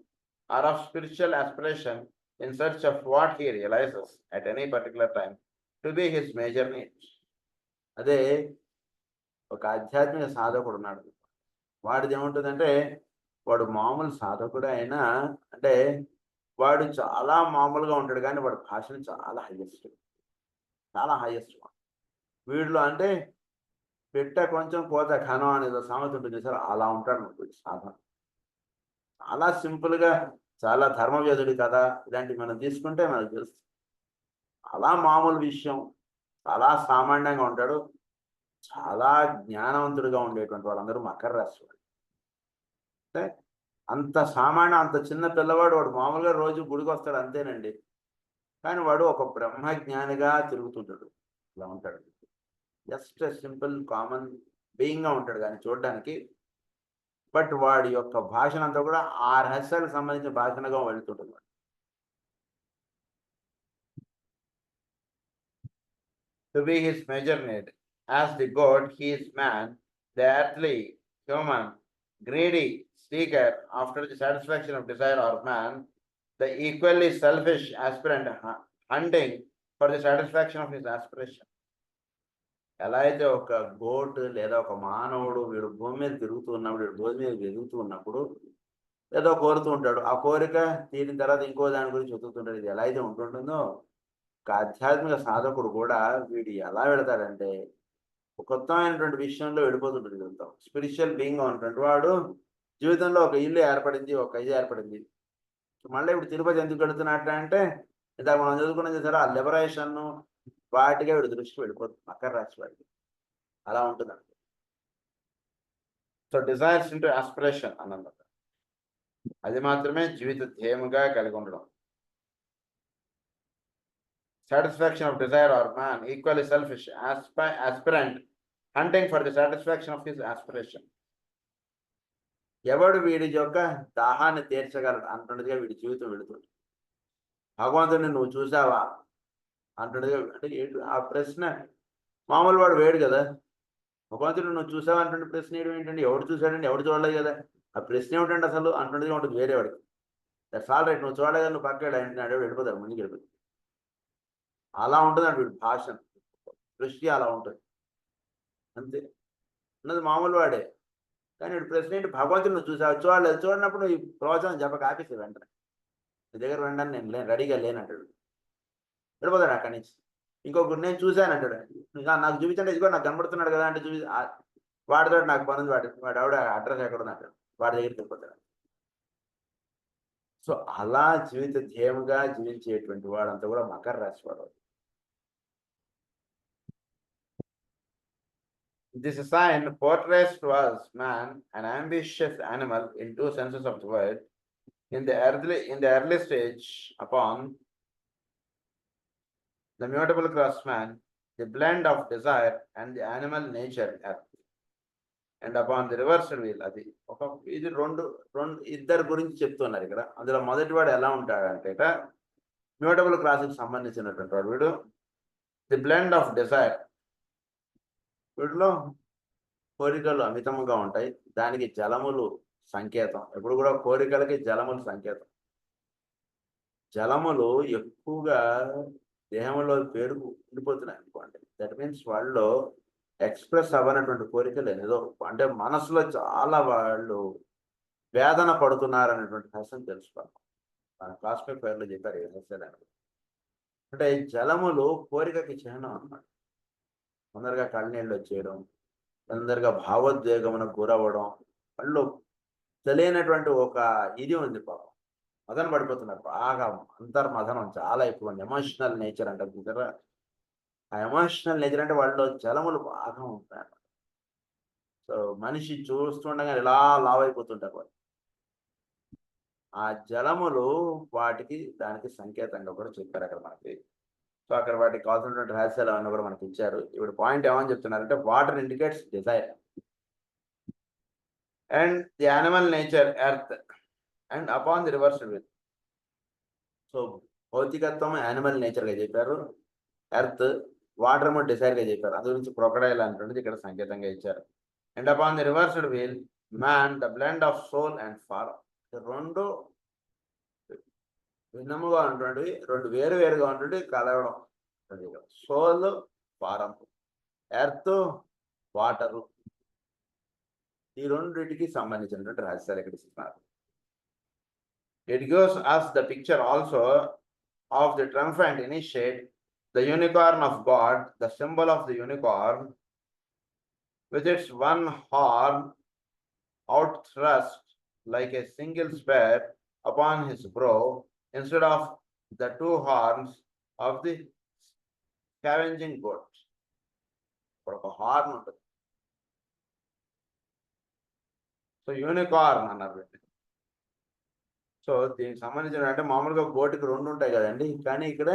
Speaker 1: or of spiritual aspiration in search of what he realizes at any particular time to be his major need. అదే ఒక ఆధ్యాత్మిక సాధకుడు ఉన్నాడు. వాడిది ఏముంటుందంటే, వాడు మామూలు సాధకుడు అయినా అంటే వాడు చాలా మామూలుగా ఉంటాడు, కానీ వాడు భాషను చాలా హైయెస్ట్. వీడిలో అంటే పెట్ట కొంచెం కోత ఘనం అనేది సామెత ఉంటుంది సార్, అలా ఉంటాడు సాధన. చాలా సింపుల్గా, చాలా ధర్మవేదుడి కదా ఇలాంటివి మనం తీసుకుంటే మనకు తెలుస్తుంది. చాలా మామూలు విషయం, చాలా సామాన్యంగా ఉంటాడు, చాలా జ్ఞానవంతుడిగా ఉండేటువంటి వాళ్ళందరూ మకర రాశి వాడు. అంటే అంత సామాన్య, అంత చిన్న పిల్లవాడు, వాడు మామూలుగా రోజు గుడికి వస్తాడు అంతేనండి, కానీ వాడు ఒక బ్రహ్మజ్ఞానిగా తిరుగుతుంటాడు. ఇలా ఉంటాడు, జస్ట్ సింపుల్ కామన్ బీయింగ్గా ఉంటాడు కానీ చూడడానికి. బట్ వాడి యొక్క భాషనంతా కూడా ఆ రహస్యాలకు సంబంధించిన భాషణగా వెళ్తుంటుంది. To be his major need. As the god, he is man, the earthly, human, greedy seeker after the satisfaction of desire, or man, the equally selfish aspirant hunting for the satisfaction of his aspiration. ఎలా అయితే ఒక goat లేదా ఒక మానవుడు వీడు భూమి మీద తిరుగుతూ ఉన్నప్పుడు, వీడు భూమి మీద ఎదుగుతూ ఉన్నప్పుడు ఏదో కోరుతూ ఉంటాడు, ఆ కోరిక తీరిన తర్వాత ఇంకో దాని గురించి వెతుకుతుంటాడు. ఇది ఎలా అయితే ఉంటుంటుందో, ఒక ఆధ్యాత్మిక సాధకుడు కూడా వీడు ఎలా వెళతాడంటే ఒక కొత్తమైనటువంటి విషయంలో వెళ్ళిపోతుంటాడు. వెళ్తాం స్పిరిచువల్ బీయింగ్గా ఉన్నటువంటి వాడు జీవితంలో ఒక ఇల్లు ఏర్పడింది, ఒక ఇది ఏర్పడింది. మళ్ళీ ఇప్పుడు తిరుపతి ఎందుకు వెళుతున్నట్టు అంటే, ఇందాక మనం చదువుకున్నది సరే, ఆ లిబరేషన్ వాటిగా వీడు దృష్టి వెళ్ళిపోతుంది మకర రాశి వాడికి. అలా ఉంటుందండి. సో డిజైర్స్ ఇంటూ ఆస్పిరేషన్ అన్నమాట, అది మాత్రమే జీవిత ధ్యేయముగా కలిగి ఉండడం. Satisfaction of desire or man, equally selfish, aspirant, hunting for the satisfaction of his aspiration. ఎవడు వీడి యొక్క దాహాన్ని తీర్చగలడు అంటున్నదిగా వీడి జీవితం వెళుతుంది. భగవంతుడిని నువ్వు చూసావా అంటున్నదిగా, అంటే ఆ ప్రశ్న మామూలు వాడు వేడు కదా. భగవంతుడిని నువ్వు చూసావా అంటుండే ప్రశ్న ఏంటంటే ఎవడు చూశాడండి, ఎవడు చూడలేదు కదా. ఆ ప్రశ్న ఏమిటంటే అసలు అంటున్నదిగా ఉంటుంది వేరే వాడికి. దట్స్ ఆల్ రైట్, నువ్వు చూడలేదు, నువ్వు పక్కడు అంటున్నాడు, వెళ్ళిపోతాడు, ముందుకు వెళ్ళిపోతాడు. అలా ఉంటుంది అంటే వీడి భాష దృష్టి అలా ఉంటుంది అంతే. అన్నది మామూలు వాడే. కానీ వీడు ప్రశ్న ఏంటి, భగవంతుడు నువ్వు చూసావు, చూడలేదు, చూడనప్పుడు నువ్వు ఈ ప్రవచనం చెప్పక ఆపేసి వెంటనే నీ దగ్గర వెంటనే నేను రెడీగా లేనంటాడు, వెళ్ళిపోతాడు అక్కడి నుంచి. ఇంకొకరు నేను చూశాను అంటాడు, నాకు చూపించండి, ఇదిగో నాకు కనబడుతున్నాడు కదా అంటే చూపి వాడితో నాకు పనుంది, వాడు ఆవిడ అడ్రస్ ఎక్కడ ఉంది అంటాడు, వాడి దగ్గరికి వెళ్ళిపోతాడు. సో అలా జీవిత ధ్యేయంగా జీవించేటువంటి వాడంతా కూడా మకర రాశి వాడు. This sign portrays to us man an ambitious animal in two senses of the word. In the early stage, upon the mutable craftsman, the blend of desire and the animal nature earth. And upon the reversed wheel, అది ఒక ఇది రెండు ఇద్దరు గురించి చెప్తున్నారు ఇక్కడ. అందులో మొదటి వాడు ఎలా ఉంటాడంటే మ్యూటబుల్ క్లాస్కి సంబంధించినటువంటి వాడు వీడు. ది బ్లెండ్ ఆఫ్ డిజైర్, వీటిలో కోరికలు అమితంగా ఉంటాయి, దానికి జలములు సంకేతం. ఎప్పుడు కూడా కోరికలకి జలములు సంకేతం. జలములు ఎక్కువగా దేహంలో పేరుకు ఉండిపోతున్నాయి అనుకోండి, దట్ మీన్స్ వాళ్ళు ఎక్స్ప్రెస్ అవ్వనటువంటి కోరికలు ఏదో, అంటే మనసులో చాలా వాళ్ళు వేదన పడుతున్నారు అనేటువంటి రహస్యం తెలుసుకోవాలి. మన కాస్మిక్ పేర్లు చెప్పారు ఏ రహస్యాలు అంటే జలములు కోరికకి చిహ్నం అన్నమాట. తొందరగా కళ్ళనీళ్ళు వచ్చేయడం, తొందరగా భావోద్వేగమునకు గురవ్వడం, వాళ్ళు తెలియనటువంటి ఒక ఇది ఉంది పాపం, మదన పడిపోతున్నారు బాగా, అంతర్మదనం చాలా ఎక్కువ, ఎమోషనల్ నేచర్ అంటే చూసారా. ఆ ఎమోషనల్ నేచర్ అంటే వాళ్ళు జలములు బాగా ఉంటాయి. సో మనిషి చూస్తుండగా ఇలా లావైపోతుంటారు వాళ్ళు. ఆ జలములు వాటికి దానికి సంకేతంగా కూడా చెప్పారు అక్కడ మనకి. సో అక్కడ వాటికి కావాల్సినటువంటి రహస్యాలు అవన్నీ కూడా మనకి ఇచ్చారు. ఇప్పుడు పాయింట్ ఏమని చెప్తున్నారంటే water indicates desire and the animal nature earth and upon the reversed with. So భౌతికత్వం యానిమల్ నేచర్గా చెప్పారు, ఎర్త్ వాటర్ ఏమో డిజైర్గా చెప్పారు. అందు గురించి క్రొకడైల్ అంటుండేది ఇక్కడ సంకేతంగా ఇచ్చారు. And upon the reversed wheel man the blend of soul and form. రెండు భిన్నముగా ఉంటుంది, రెండు వేరుగా ఉంటుంది కలవడం. సోల్ ఫారం, ఎర్త్ వాటరు, ఈ రెండింటికి సంబంధించినటువంటి రహస్యాలు ఇక్కడ ఇస్తున్నారు. It gives us the picture also of the triumphant initiate, the unicorn of God, the symbol of the unicorn, with its one horn out thrust like a single spear upon his brow, instead of the two horns of the scavenging goat. ఒక horn ఉంటుంది. So unicorn అన్నారు. So దీనికి సంబంధించిన అంటే మామూలుగా గోటికి రెండు ఉంటాయి కదండి, కానీ ఇక్కడ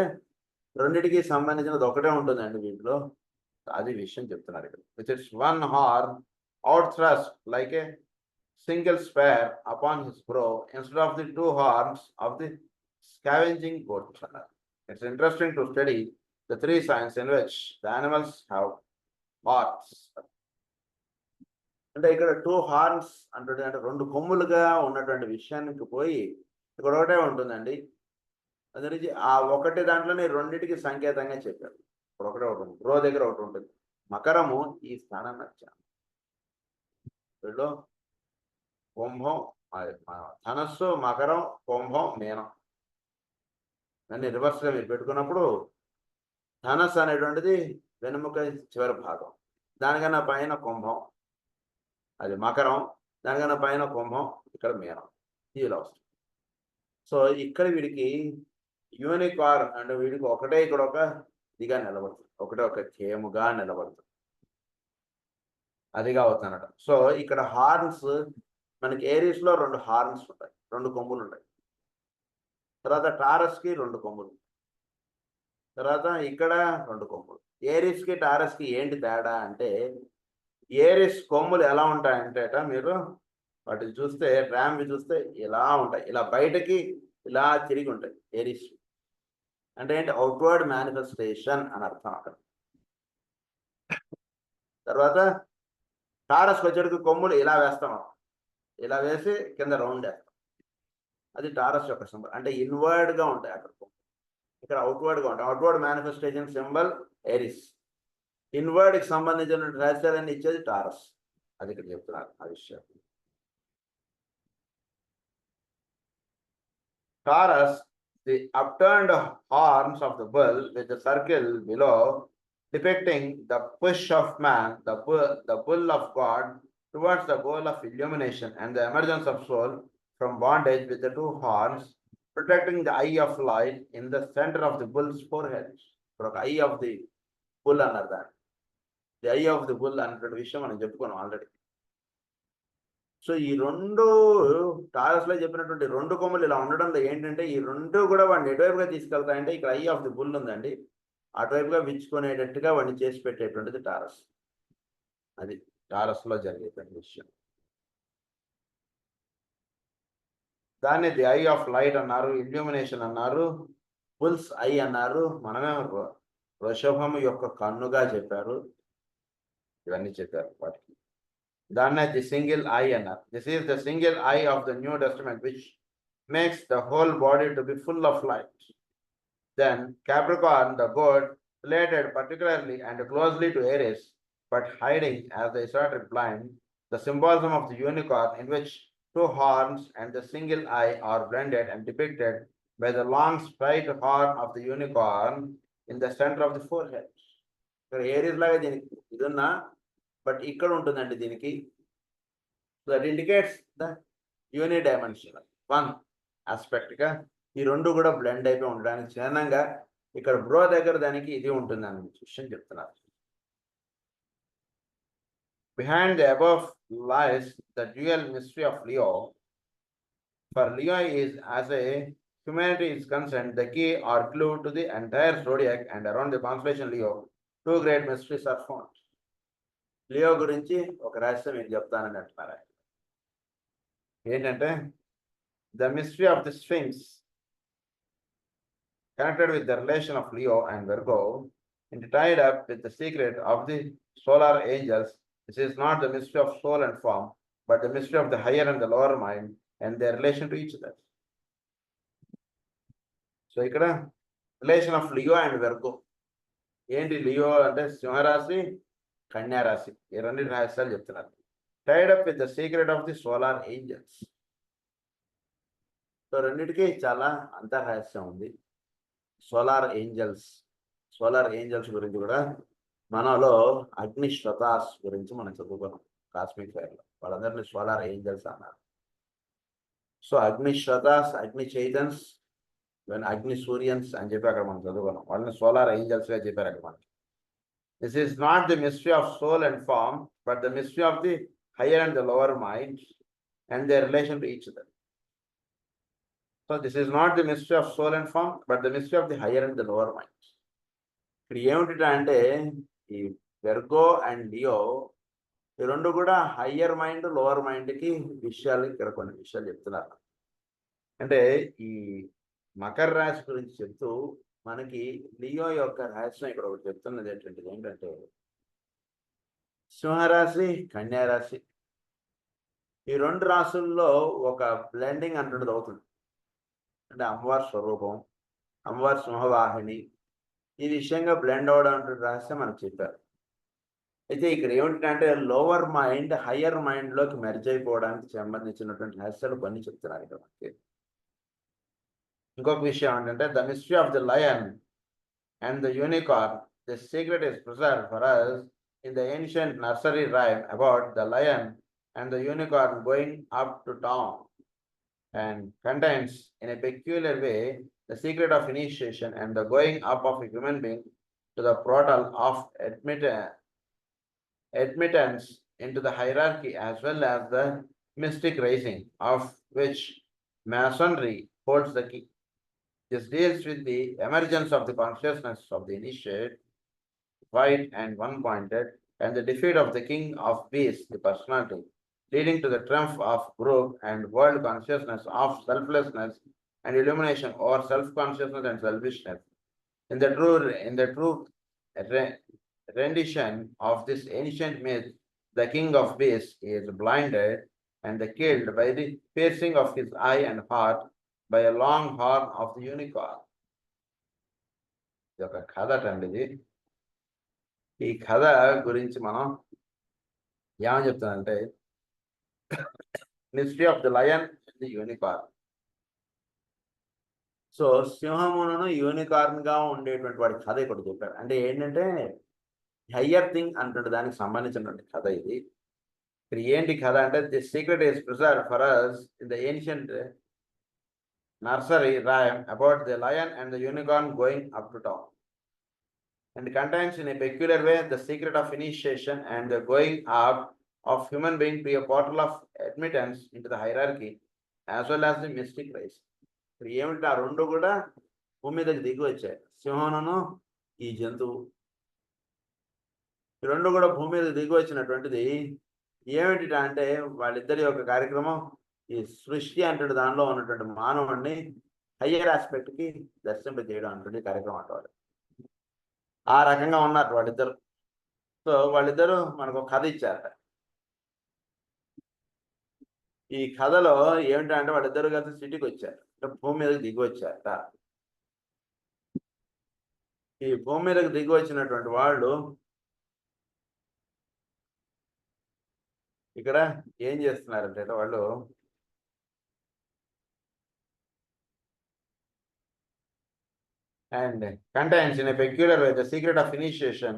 Speaker 1: రెండింటికి సంబంధించినది ఒకటే ఉంటుందండి వీటిలో. అది విషయం చెప్తున్నారు ఇక్కడ. Which it's one horn out thrust like a single spear upon his brow instead of the two horns of the scavenging goat అన్నారు. It's interesting to study the three signs in which the animals have horns. అంటే ఇక్కడ two horns అంటే రెండు కొమ్ములుగా ఉన్నటువంటి విషయానికి పోయి ఇక్కడ ఒకటే ఉంటుందండి. అది నుంచి ఆ ఒకటి దాంట్లోనే రెండింటికి సంకేతంగా చెప్పారు. ఇప్పుడు ఒకటే ఉంటుంది, బ్రో దగ్గర ఒకటి ఉంటుంది. మకరము ఈ స్థానాన్ని వచ్చాను, వీళ్ళు కుంభం, ధనస్సు, మకరం, కుంభం, మీనం అన్ని రివర్స్గా మీరు పెట్టుకున్నప్పుడు ధనస్సు అనేటువంటిది వెనుముక చివరి భాగం, దానికన్నా పైన కుంభం అది మకరం, దానికన్నా పైన కుంభం, ఇక్కడ మీనం, ఇలా వస్తుంది. సో ఇక్కడ వీడికి యూనికార్న్ అంటే వీడికి ఒకటే ఇక్కడ ఒక ఇదిగా నిలబడుతుంది, ఒకటే ఒక థేముగా నిలబడుతుంది, అదిగా అవుతుందన్నమాట. సో ఇక్కడ హార్న్స్ మనకి ఏరీస్ లో రెండు హార్న్స్ ఉంటాయి, రెండు కొమ్ములు ఉంటాయి. తర్వాత టారస్ కి రెండు కొమ్ములు, తర్వాత ఇక్కడ రెండు కొమ్ములు. ఏరీస్ కి టారస్ కి ఏంటి తేడా అంటే ఏరిస్ కొమ్ములు ఎలా ఉంటాయంటే మీరు వాటిని చూస్తే ర్యామ్వి చూస్తే ఇలా ఉంటాయి, ఇలా బయటకి ఇలా తిరిగి ఉంటాయి ఏరిస్. అంటే ఏంటి? అవుట్వర్డ్ మేనిఫెస్టేషన్ అని అర్థం అక్కడ. తర్వాత టారస్కి వచ్చేటికి కొమ్ములు ఇలా వేస్తాం, ఇలా వేసి కింద రౌండ్ వేస్తాం. అది టారస్ యొక్క సింబల్. అంటే ఇన్వర్డ్ గా ఉంటాయి అక్కడ కొమ్ములు, ఇక్కడ అవుట్వర్డ్ గా ఉంటాయి. Outward manifestation symbol Aries. Inward కి సంబంధించిన రహస్యాలన్నీ ఇచ్చేది టారస్. అది ఇక్కడ చెప్తున్నారు ఆ విషయం. Taurus, the upturned horns of the bull with the circle below, depicting the push of man, the bull of God, towards the goal of illumination and the emergence of soul from bondage, with the two horns protecting the eye of light in the center of the bull's forehead. Eye of the bull అన్నారు దాన్ని. The I of the bull అన్నటువంటి విషయం మనం చెప్పుకున్నాం already. So ఈ రెండు taurus లో చెప్పినటువంటి రెండు కొమ్మలు ఇలా ఉండడంలో ఏంటంటే ఈ రెండు కూడా వాడిని ఎటువైపుగా తీసుకెళ్తాయంటే ఇక్కడ ఐ ఆఫ్ ది బుల్ ఉందండి, అటువైపుగా విచ్చుకునేటట్టుగా వాడిని చేసి పెట్టేటువంటిది టారస్. అది టారస్ లో జరిగేటువంటి విషయం. దాన్ని ది ఐ ఆఫ్ లైట్ అన్నారు, ఇల్యూమినేషన్ అన్నారు, బుల్స్ ఐ అన్నారు, మనమే వృషభము యొక్క కన్నుగా చెప్పారు, ఇవన్నీ చెప్పారు వాటికి. దాన్నే ది సింగిల్ ఐ అన్నారు. This is the single eye of the New Testament which makes the whole body to be full of light. Then Capricorn, the goat, related particularly and closely to Aries, but hiding as the esoteric blind, the symbolism of the unicorn, in which two horns and the single eye are blended and depicted by the long straight horn of the unicorn in the center of the forehead. ఇక్కడ areas లాగా దీనికి ఇది ఉన్నా, but ఇక్కడ ఉంటుందండి దీనికి. That indicates the unidimensional one aspect గా ఈ రెండు కూడా బ్లెండ్ అయిపోయి ఉండడానికి చిహ్నంగా ఇక్కడ బ్రో దగ్గర దానికి ఇది ఉంటుంది అనే విషయం చెప్తున్నారు. Behind the above lies the dual mystery of Leo. For Leo is, as a humanity is concerned, the key or clue to the entire zodiac, and around the constellation Leo, two great mysteries are found. Leo గురించి ఒక రహస్యం మీకు చెప్తానని అంటున్నారు. ఏంటంటే the mystery of the sphinx connected with the relation of Leo and Virgo, tied up with the secret of the solar angels. This is not the mystery of soul and form, but the mystery of the higher and the lower mind and their relation to each other. సో ఇక్కడ relation of Leo and Virgo ఏంటి? Leo అంటే సింహరాశి, కన్యారాశి, ఈ రెండు రహస్యాలు చెప్తున్నారు. Tied up with the secret of the solar angels. So రెండింటికి చాలా అంతర్రహస్యం ఉంది. సోలార్ ఏంజల్స్ గురించి కూడా మనలో అగ్నిశ్వతాస్ గురించి మనం చదువుకున్నాం కాస్మిక్ ఫైర్లో. వాళ్ళందరినీ సోలార్ ఏంజల్స్ అన్నారు. సో అగ్నిశ్వతాస్, అగ్ని చైతన్స్, అగ్ని సూర్యన్స్ అని చెప్పి అక్కడ మనం చదువుకున్నాం. వాళ్ళని సోలార్ ఏంజల్స్ గా చెప్పారు అక్కడ మనకి. This is not the mystery of soul and form, but the mystery of the higher and the lower mind and their relation to each other. So this is not the mystery of soul and form, but the mystery of the higher and the lower mind. ఇక్కడ ఏమిటి అంటే ఈ Virgo and Leo ఈ రెండు కూడా higher mind, lower మైండ్కి విషయాలు, ఇక్కడ కొన్ని విషయాలు చెప్తున్నారు. అంటే ఈ మకర రాశి గురించి చెప్తూ మనకి లియో యొక్క రహస్యం ఇక్కడ ఒకటి చెప్తున్నది ఏంటంటే సింహరాశి, కన్యారాశి ఈ రెండు రాశుల్లో ఒక బ్లెండింగ్ అంటున్నది అవుతుంది. అంటే అమ్మవారి స్వరూపం, అమ్మవారి సింహవాహిని, ఈ విషయంగా బ్లెండ్ అవడం అంటే రహస్యం మనకు చెప్పారు. అయితే ఇక్కడ ఏమిటంటే లోవర్ మైండ్ హయ్యర్ మైండ్లోకి మెర్జ్ అయిపోవడానికి సంబంధించినటువంటి రహస్యాలు కొన్ని చెప్తున్నారు ఇక్కడ మనకి. ఇంకొక విషయం ఏంటంటే the mystery of the lion and the unicorn, this secret is preserved for us in the ancient nursery rhyme about the lion and the unicorn going up to town, and contains in a peculiar way the secret of initiation and the going up of a human being to the portal of admittance into the hierarchy, as well as the mystic raising of which masonry holds the key. This deals with the emergence of the consciousness of the initiate, white and one-pointed, and the defeat of the king of beasts, the personality, leading to the triumph of group and world consciousness of selflessness and illumination over self-consciousness and selfishness. In the true rendition of this ancient myth, the king of beasts is blinded and killed by the piercing of his eye and heart by a long horn of the unicorn. ఇది ఒక కథ అండి. ఇది ఈ కథ గురించి మనం ఏమని చెప్తానంటే mystery of the lion and the unicorn. So సింహమును యూనికార్న్ గా ఉండేటువంటి వాడి కథ ఇక్కడ చెప్పారు. అంటే ఏంటంటే హయ్యర్ థింగ్ అంటే దానికి సంబంధించినటువంటి కథ ఇది. ఇక్కడ ఏంటి కథ అంటే the secret is preserved for us in the ancient nursery rhyme about the lion and the unicorn going up to town, and contains in a peculiar way the secret of initiation and the going up of human being to a portal of admittance into the hierarchy as well as the mystic race. ఇప్పుడు ఏమిటి ఆ రెండు కూడా భూమి మీదకి దిగి వచ్చాయి. సింహమును ఈ జంతువు ఈ రెండు కూడా భూమి మీద దిగి వచ్చినటువంటిది ఏమిటి అంటే వాళ్ళిద్దరి యొక్క కార్యక్రమం ఈ సృష్టి అంటే దానిలో ఉన్నటువంటి మానవుడిని హయ్యర్ ఆస్పెక్ట్ కి దర్శింపజేయడం అంటే కార్యక్రమం అంటారు. ఆ రకంగా ఉన్నారు వాళ్ళిద్దరు. సో వాళ్ళిద్దరూ మనకు ఒక కథ ఇచ్చారట. ఈ కథలో ఏమిటంటే వాళ్ళిద్దరు కలిసి సిటీకి వచ్చారు, భూమి మీదకి దిగి వచ్చారట. ఈ భూమి మీదకి దిగి వచ్చినటువంటి వాళ్ళు ఇక్కడ ఏం చేస్తున్నారంటే వాళ్ళు and contains in a peculiar way the secret of initiation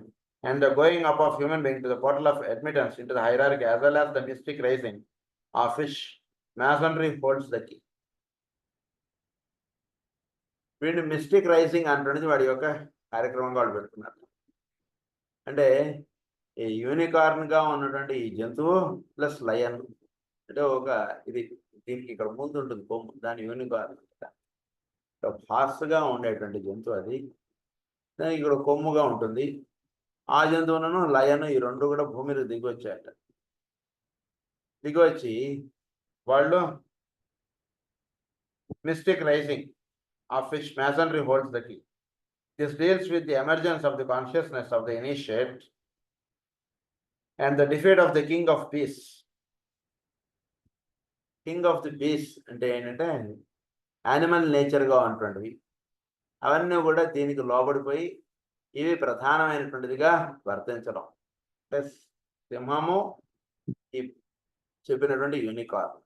Speaker 1: and the going up of human being to the portal of admittance into the hierarchy as well as the mystic rising of which masonry holds the key. వీడిని mystic rising అంటున్నది వాడి యొక్క కార్యక్రమంగా వాళ్ళు పెట్టుకున్నారు. అంటే ఈ unicorn గా ఉన్నటువంటి ఈ జంతువు ప్లస్ లయన్ అంటే ఒక ఇది దీనికి ఇక్కడ ముందు ఉంటుంది కొమ్ము, దాని యూనికార్న్ ఫాస్ట్గా ఉండేటువంటి జంతువు. అది ఇక్కడ కొమ్ముగా ఉంటుంది. ఆ జంతువులను లయన్ ఈ రెండు కూడా భూమి మీద దిగి వచ్చాయట. దిగి వచ్చి వాళ్ళు mystic rising of which masonry holds the key. This deals with the emergence of the consciousness of the initiate and the defeat of the king of beasts. King of the beasts అంటే ఏంటంటే animal నేచర్గా ఉన్నటువంటివి అవన్నీ కూడా దీనికి లోబడిపోయి ఇవి ప్రధానమైనటువంటిదిగా వర్తించడం. Plus సింహము ఈ చెప్పినటువంటి యూనికార్న్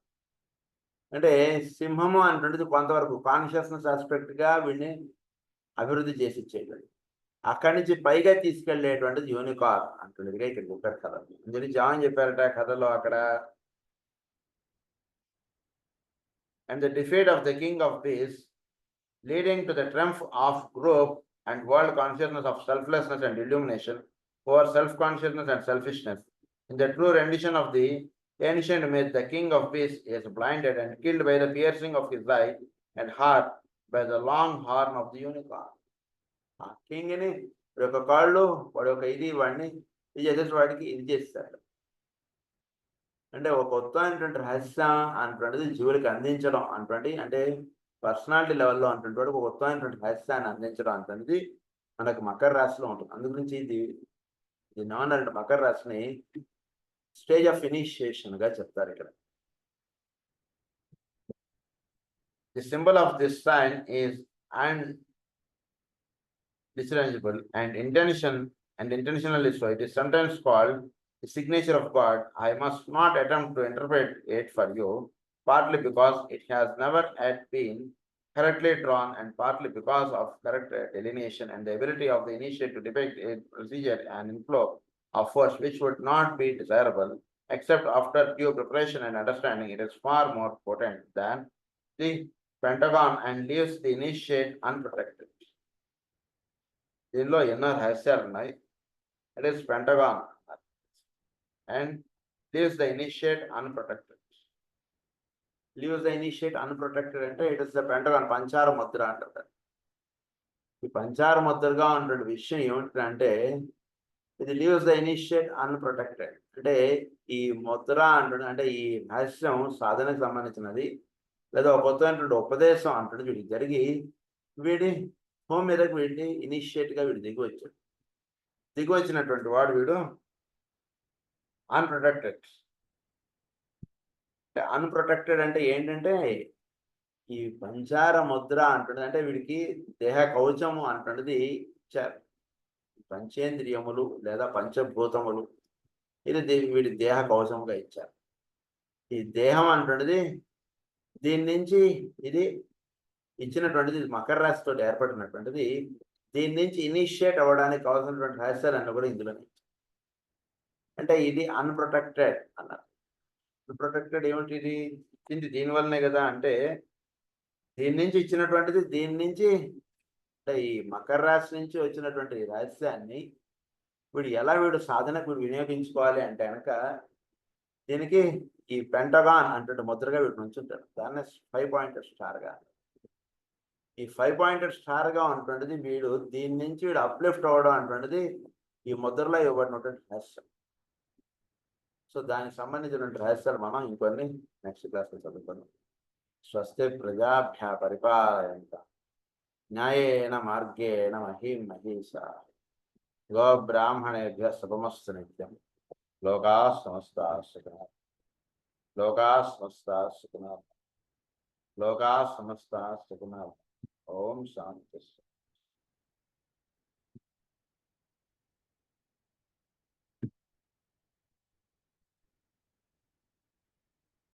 Speaker 1: అంటే సింహము అనేటువంటిది కొంతవరకు కాన్షియస్నెస్ ఆస్పెక్ట్గా వీడిని అభివృద్ధి చేసి ఇచ్చేటువంటి, అక్కడి నుంచి పైగా తీసుకెళ్లేటువంటిది యూనికార్న్ అంటుండేదిగా ఇక్కడ చెప్పారు కథ. అందుకని జాన్ చెప్పారట కథలో అక్కడ and the defeat of the king of beasts leading to the triumph of group and world consciousness of selflessness and illumination over self-consciousness and selfishness. In the true rendition of the ancient myth, the king of beasts is blinded and killed by the piercing of his eye and heart by the long horn of the unicorn. ఆ కింగ్ని ఒక కాళ్ళు వాడు ఒక ఇది వాడిని ఇది చేసేసి వాడికి ఇది చేస్తాడు. అంటే ఒక కొత్తమైనటువంటి రహస్యం అన్నటువంటిది జీవులకి అందించడం అన్నటువంటి, అంటే పర్సనాలిటీ లెవెల్లో అంటుంటే ఒక కొత్తమైనటువంటి రహస్యాన్ని అందించడం అన్నటువంటిది మనకు మకర రాశిలో ఉంటుంది. అందుగురించి ఇది ఏమన్నారంటే మకర రాశిని స్టేజ్ ఆఫ్ ఇనిషియేషన్ గా చెప్తారు ఇక్కడ. The symbol of this sign is undiscernible and intentionally so. It is sometimes called the signature of God. I must not attempt to interpret it for you, partly because it has never yet been correctly drawn and partly because of correct delineation and the ability of the initiate to depict a procedure and inflow of force which would not be desirable except after due preparation and understanding. It is far more potent than the pentagon and leaves the initiate unprotected. దీనిలో ఎన్నో రహస్యాలు ఉన్నాయి. It is pentagon and leaves the initiate unprotected. Leaves the initiate unprotected అంటే it is the pentagon, పంచార Mudra అంటారు. ఈ పంచార ముద్రగా ఉన్నటువంటి విషయం ఏమిటంటే ఇది లీవ్స్ ద ఇనిషియేట్ అన్‌ప్రొటెక్టెడ్. అంటే ఈ ముద్ర అంటున్న అంటే ఈ రహస్యం సాధనకు సంబంధించినది. లేదా ఒక కొత్తమైనటువంటి ఉపదేశం అంటాడు వీడికి జరిగి, వీడి హోమ్ మీదకి వీడిని ఇనిషియేట్‌గా వీడు దిగి వచ్చాడు. దిగి వచ్చినటువంటి వాడు వీడు అన్‌ప్రొటెక్టెడ్. అన్‌ప్రొటెక్టెడ్ అంటే ఏంటంటే, ఈ పంచార ముద్ర అంటున్నది అంటే వీడికి దేహ కవచము అంటున్నది ఇచ్చారు. పంచేంద్రియములు లేదా పంచభూతములు ఇది వీడి దేహ కవచముగా ఇచ్చారు. ఈ దేహం అంటున్నది దీని నుంచి ఇది ఇచ్చినటువంటిది మకర రాశితో ఏర్పడినటువంటిది. దీని నుంచి ఇనిషియేట్ అవ్వడానికి కావాల్సినటువంటి రహస్యాలన్నీ కూడా ఇందులోనే. అంటే ఇది అన్‌ప్రొటెక్టెడ్ అన్నారు. అన్‌ప్రొటెక్టెడ్ ఏమిటిది? ఇది దీనివల్లనే కదా అంటే, దీని నుంచి ఇచ్చినటువంటిది దీని నుంచి అంటే ఈ మకర రాశి నుంచి వచ్చినటువంటి రహస్యాన్ని వీడు సాధనకు వినియోగించుకోవాలి అంటే గనక దీనికి ఈ పెంటగాన్ అంటుంటే ముద్రగా వీడు నుంచుంటాడు. దాన్నే 5 పాయింటెడ్ స్టార్‌గా. ఈ 5 పాయింటెడ్ స్టార్‌గా ఉన్నటువంటిది వీడు దీని నుంచి వీడు అప్‌లిఫ్ట్ అవ్వడం అటువంటిది ఈ ముద్రలో ఇవ్వబడినటువంటి రహస్యం. సో దానికి సంబంధించినటువంటి రహస్యాలు మనం ఇంకొన్ని నెక్స్ట్ క్లాస్‌లో చదువుకుందాం. స్వస్తి ప్రజాభ్యः పరిపాలయంతాం న్యాయేన మార్గేణ మహీం మహీషాః గోబ్రాహ్మణేభ్యः శుభమస్తు నిత్యం. లోకాः సమస్తాः సుఖినः లోకాः సమస్తాः సుఖినः లోకాः సమస్తాः సుఖినः. ఓం శాంతి.